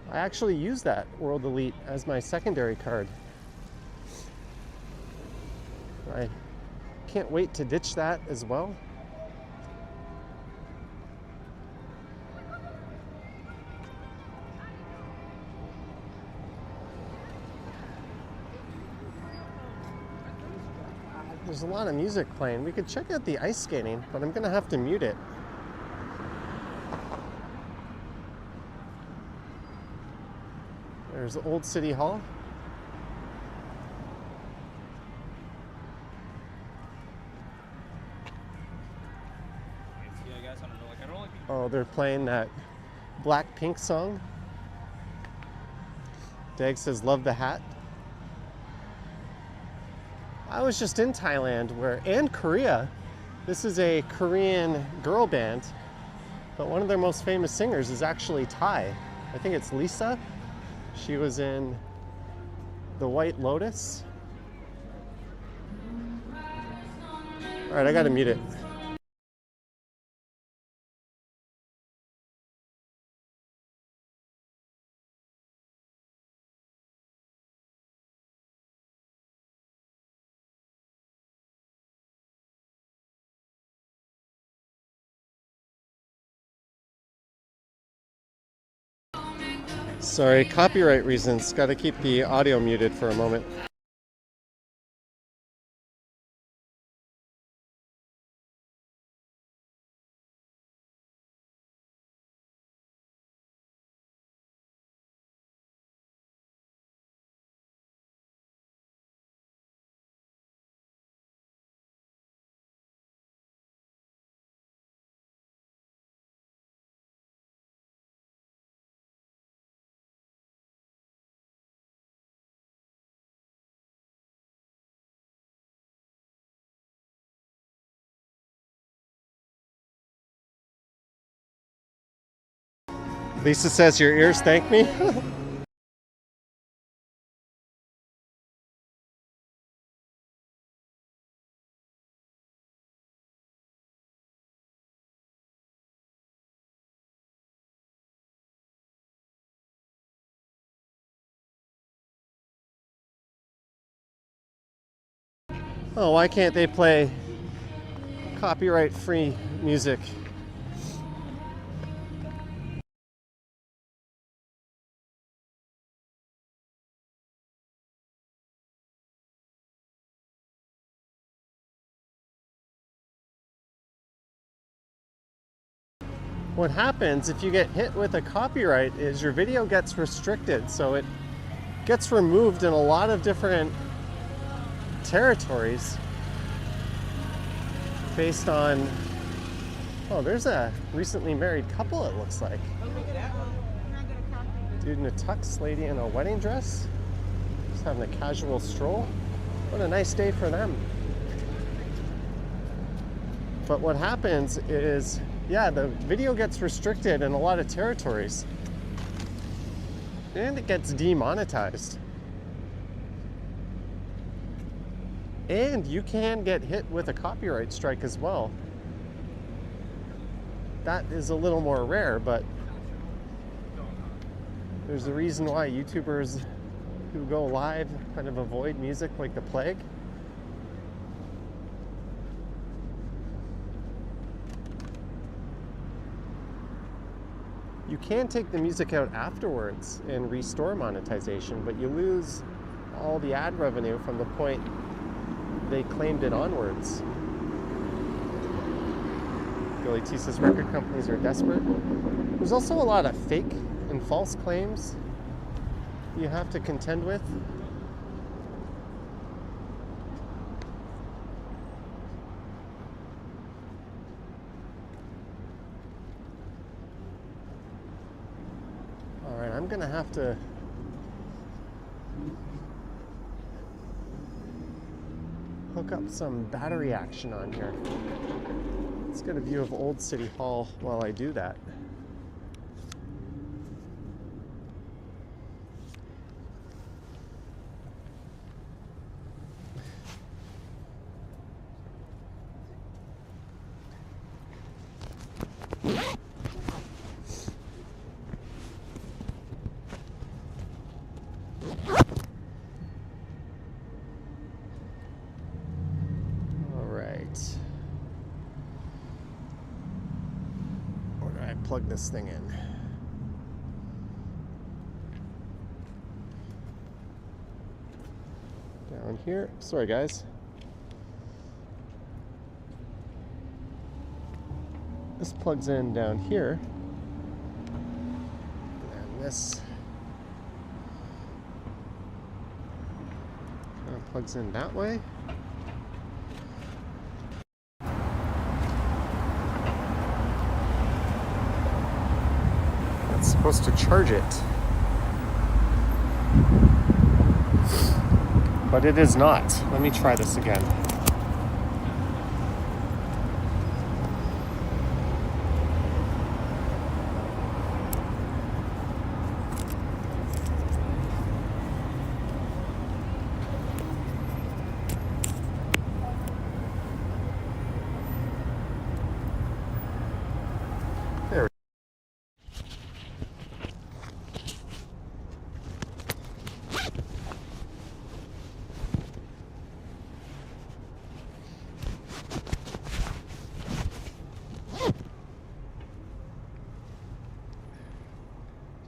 I actually use that World Elite as my secondary card. I can't wait to ditch that as well. There's a lot of music playing. We could check out the ice skating, but I'm gonna have to mute it. There's Old City Hall. Oh, they're playing that Blackpink song. Dag says, love the hat. I was just in Thailand and Korea. This is a Korean girl band, but one of their most famous singers is actually Thai. I think it's Lisa. She was in The White Lotus. All right, I gotta mute it. Sorry, copyright reasons. Got to keep the audio muted for a moment. Lisa says your ears thank me. Oh, why can't they play copyright-free music what happens if you get hit with a copyright is your video gets restricted. So it gets removed in a lot of different territories based on, oh, there's a recently married couple, it looks like. Dude in a tux, lady in a wedding dress, just having a casual stroll. What a nice day for them. But what happens is, yeah, the video gets restricted in a lot of territories and it gets demonetized. And you can get hit with a copyright strike as well. That is a little more rare, but there's a reason why YouTubers who go live kind of avoid music like the plague. You can take the music out afterwards and restore monetization, but you lose all the ad revenue from the point they claimed it onwards. Billy T says record companies are desperate. There's also a lot of fake and false claims you have to contend with. All right, I'm gonna have to hook up some battery action on here. Let's get a view of Old City Hall while I do that. Plug this thing in. Down here. Sorry, guys. This plugs in down here. And this kind of plugs in that way. Supposed to charge it, but it is not. Let me try this again. There.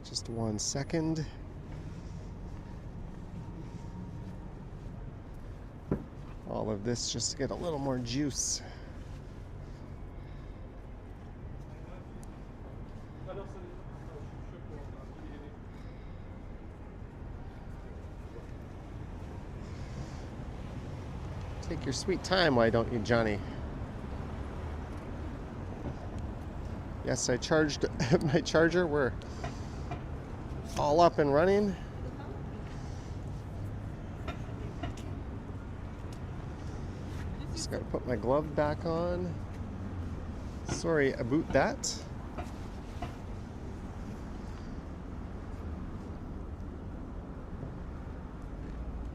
Just 1 second. All of this just to get a little more juice. Take your sweet time, why don't you, Johnny? Yes, I charged my charger. We're all up and running. Just gotta put my glove back on. Sorry about that.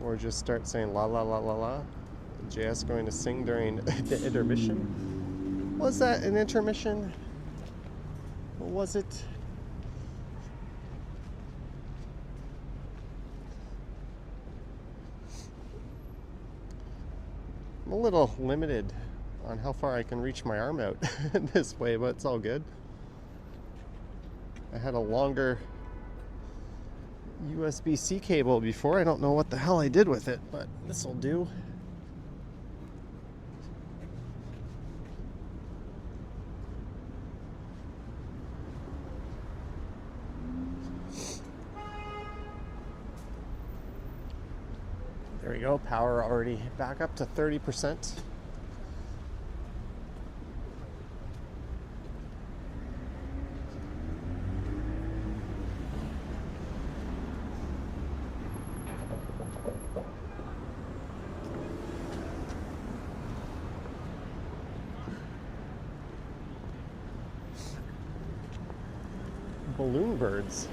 Or just start saying la la la la la. JS going to sing during the intermission. Was that an intermission? Or was it? I'm a little limited on how far I can reach my arm out this way, but it's all good. I had a longer USB-C cable before. I don't know what the hell I did with it, but this will do. There we go, power already back up to 30%. Balloon birds.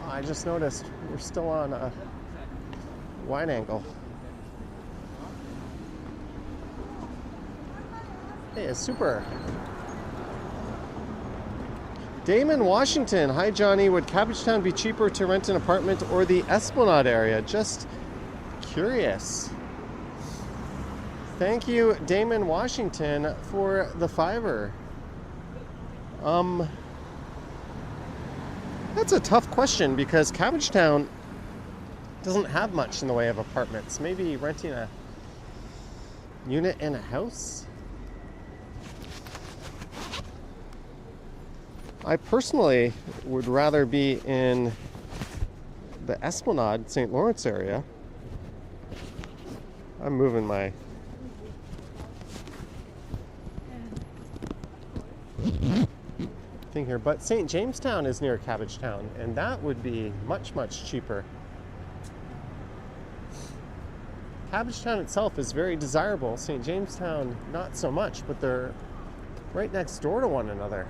I just noticed we're still on a wide angle. Hey, it's super. Damon Washington. Hi, Johnny. Would Cabbagetown be cheaper to rent an apartment or the Esplanade area? Just curious. Thank you, Damon Washington, for the $5. That's a tough question because Cabbagetown doesn't have much in the way of apartments. Maybe renting a unit in a house? I personally would rather be in the Esplanade, St. Lawrence area. I'm moving my thing here, but St. Jamestown is near Cabbagetown, and that would be much, much cheaper. Cabbagetown itself is very desirable. St. Jamestown, not so much, but they're right next door to one another.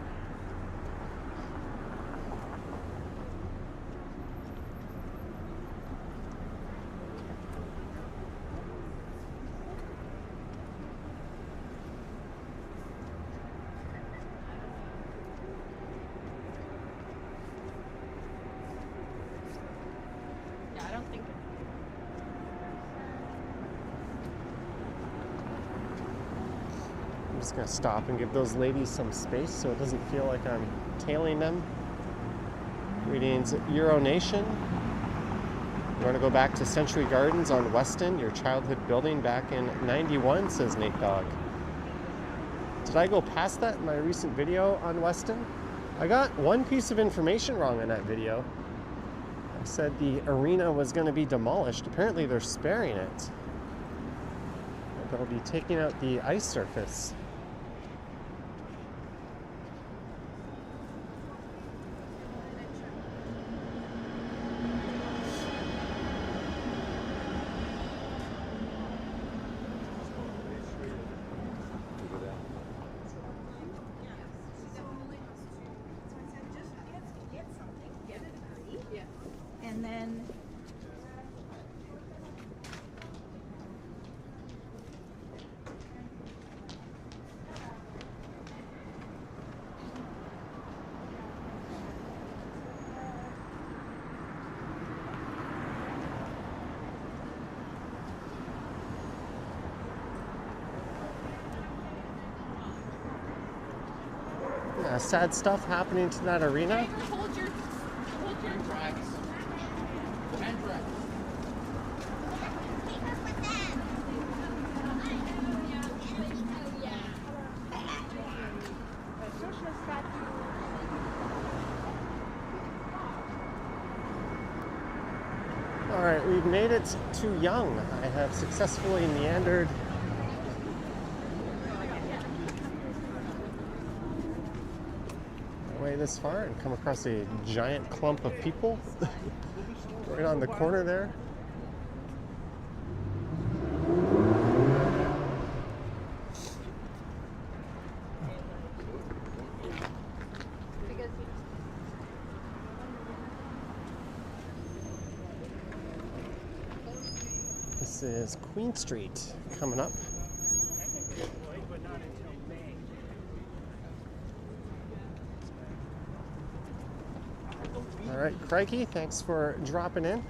I'm just gonna stop and give those ladies some space so it doesn't feel like I'm tailing them. Greetings, Euro Nation. You want to go back to Century Gardens on Weston, your childhood building back in '91, says Nate Dogg. Did I go past that in my recent video on Weston? I got one piece of information wrong in that video. I said the arena was going to be demolished. Apparently they're sparing it. They'll be taking out the ice surface. And then sad stuff happening to that arena. Hold your All right, we've made it to Young. I have successfully meandered my way this far and come across a giant clump of people right on the corner there. This is Queen Street coming up. All right, Crikey, thanks for dropping in.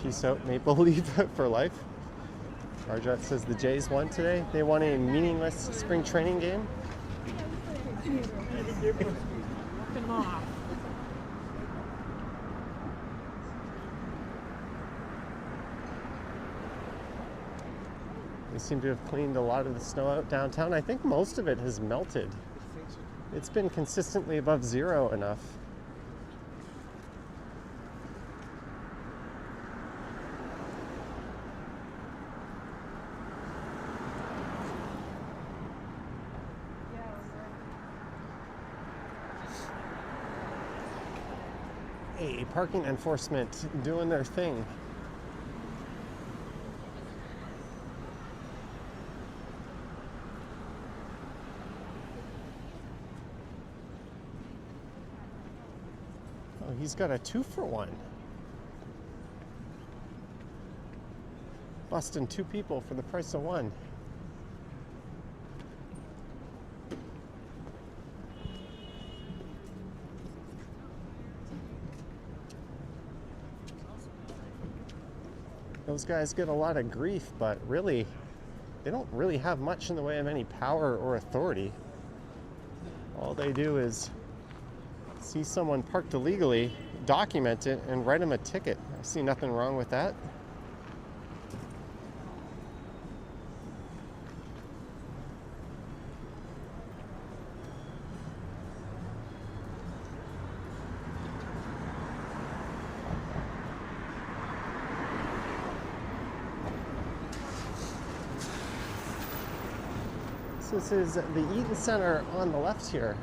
Peace out, Maple Leaf for life. Arjot says the Jays won today. They won a meaningless spring training game. They seem to have cleaned a lot of the snow out downtown. I think most of it has melted. It's been consistently above zero enough. Hey, parking enforcement doing their thing. Oh, he's got a 2-for-1. Busting 2 people for the price of 1. Those guys get a lot of grief, but really, they don't really have much in the way of any power or authority. All they do is see someone parked illegally, document it, and write them a ticket. I see nothing wrong with that. So this is the Eaton Center on the left here.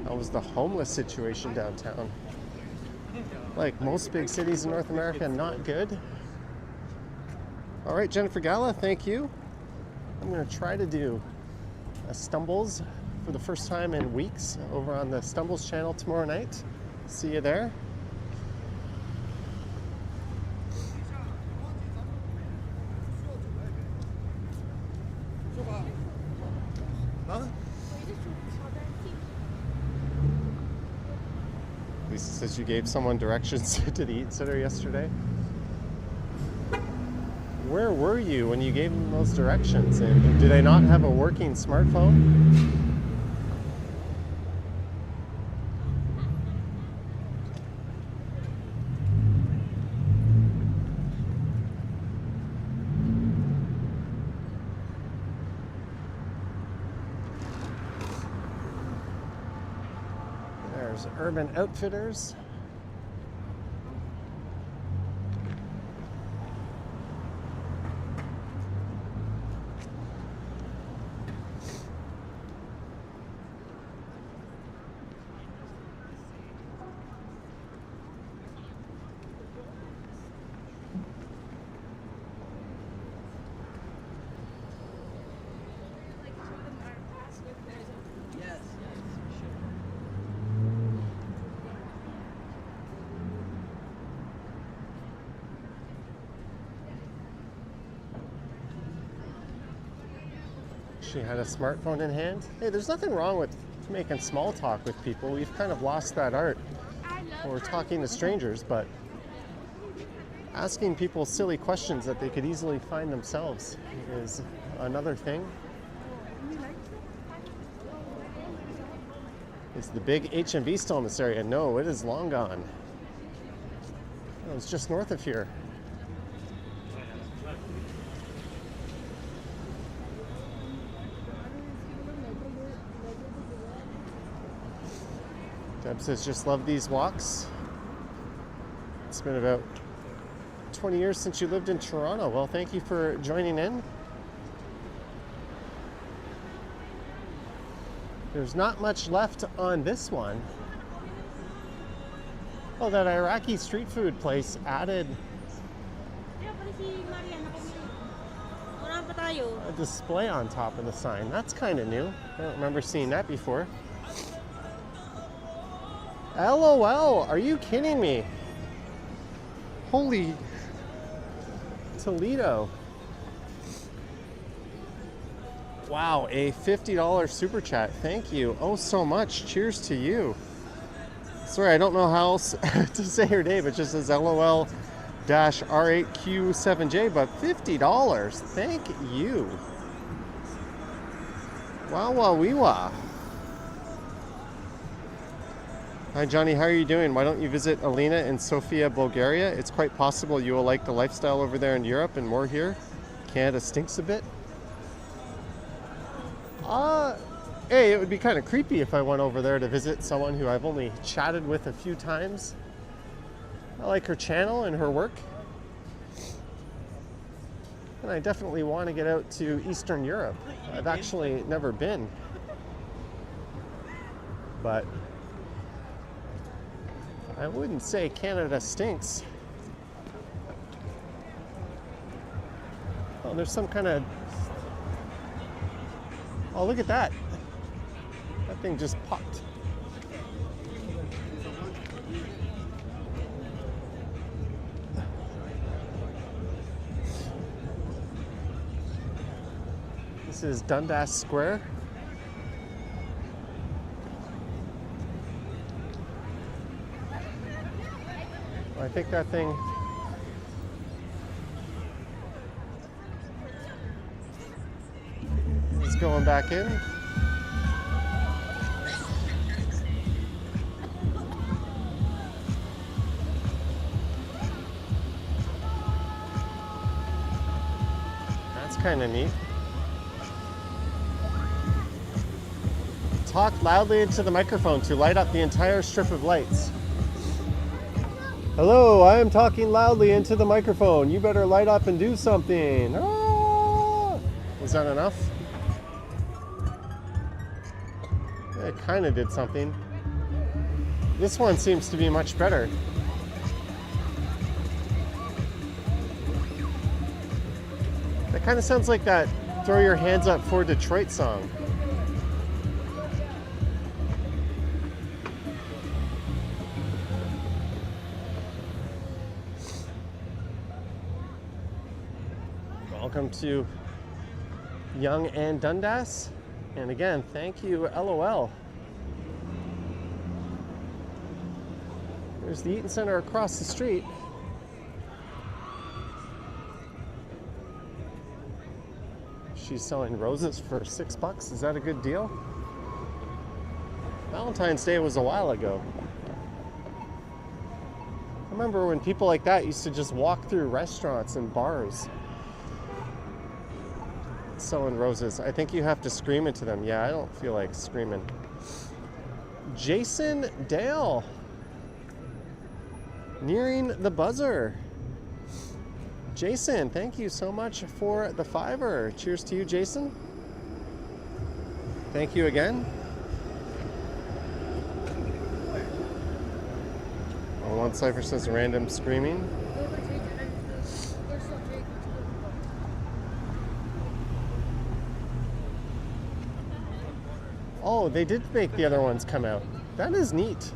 That was the homeless situation downtown. Like most big cities in North America, not good. All right, Jennifer Gala, thank you. I'm gonna try to do a Stumbles for the first time in weeks over on the Stumbles channel tomorrow night. See you there. Lisa says you gave someone directions to the Eat Center yesterday. Where were you when you gave them those directions? And do they not have a working smartphone? There's Urban Outfitters. She had a smartphone in hand. Hey, there's nothing wrong with making small talk with people. We've kind of lost that art when we're talking to strangers, but asking people silly questions that they could easily find themselves is another thing. Is the big H&B still in this area? No, it is long gone. It was just north of here. Deb says, just love these walks. It's been about 20 years since you lived in Toronto. Well, thank you for joining in. There's not much left on this one. Oh, that Iraqi street food place added a display on top of the sign. That's kind of new. I don't remember seeing that before. LOL, are you kidding me? Holy Toledo. Wow, a $50 super chat. Thank you. Oh, so much. Cheers to you. Sorry, I don't know how else to say your name. It just says LOL-R8Q7J, but $50. Thank you. Wow, wow, wee wah. Hi, Johnny. How are you doing? Why don't you visit Alina in Sofia, Bulgaria? It's quite possible you will like the lifestyle over there in Europe and more here. Canada stinks a bit. Hey, it would be kind of creepy if I went over there to visit someone who I've only chatted with a few times. I like her channel and her work. And I definitely want to get out to Eastern Europe. I've actually never been. But I wouldn't say Canada stinks. Oh, there's some kind of... Oh, look at that. That thing just popped. This is Dundas Square. I think that thing is going back in. That's kind of neat. Talk loudly into the microphone to light up the entire strip of lights. Hello, I am talking loudly into the microphone. You better light up and do something. Ah! Was that enough? It kind of did something. This one seems to be much better. That kind of sounds like that Throw Your Hands Up for Detroit song. Welcome to Yonge and Dundas. And again, thank you, LOL. There's the Eaton Center across the street. She's selling roses for $6. Is that a good deal? Valentine's Day was a while ago. I remember when people like that used to just walk through restaurants and bars selling roses. I think you have to scream into them. Yeah, I don't feel like screaming. Jason Dale. Nearing the buzzer. Jason, thank you so much for the $5. Cheers to you, Jason. Thank you again. Oh, one cipher says random screaming. Oh, they did make the other ones come out. That is neat.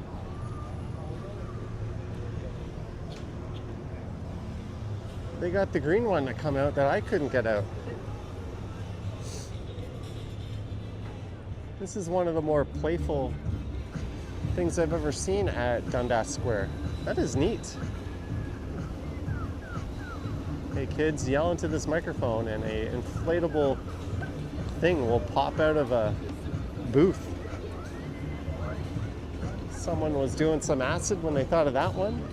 They got the green one to come out that I couldn't get out. This is one of the more playful things I've ever seen at Dundas Square. That is neat. Hey kids, yell into this microphone and a inflatable thing will pop out of a booth. Someone was doing some acid when they thought of that one.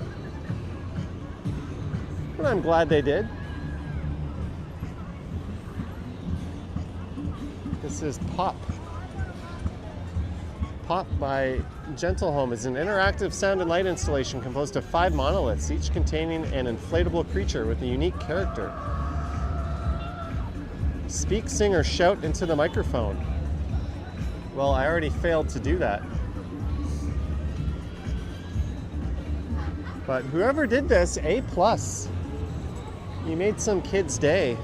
And I'm glad they did. This is Pop. Pop by Gentle Home is an interactive sound and light installation composed of 5 monoliths, each containing an inflatable creature with a unique character. Speak, sing, or shout into the microphone. Well, I already failed to do that. But whoever did this, A+. You made some kid's day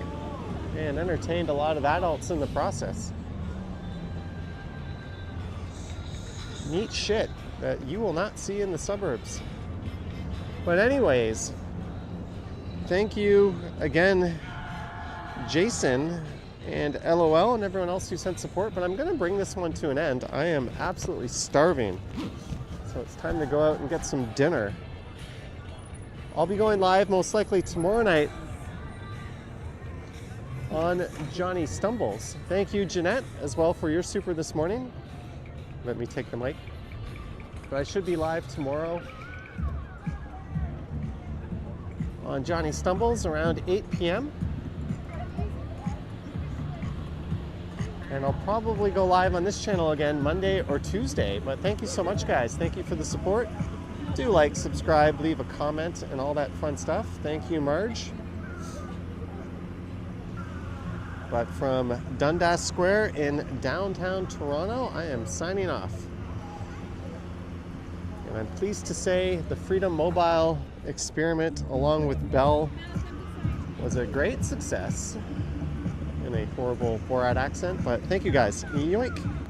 and entertained a lot of adults in the process. Neat shit that you will not see in the suburbs. But anyways, thank you again, Jason, and LOL and everyone else who sent support, but I'm going to bring this one to an end. I am absolutely starving, so it's time to go out and get some dinner. I'll be going live most likely tomorrow night on Johnny Stumbles. Thank you, Jeanette, as well for your super this morning. Let me take the mic. But I should be live tomorrow on Johnny Stumbles around 8 p.m. And I'll probably go live on this channel again Monday or Tuesday. But thank you so much, guys. Thank you for the support. Do like, subscribe, leave a comment, and all that fun stuff. Thank you, Marge. But from Dundas Square in downtown Toronto, I am signing off. And I'm pleased to say the Freedom Mobile experiment, along with Bell, was a great success. In a horrible Borat accent, but thank you guys. Yoink.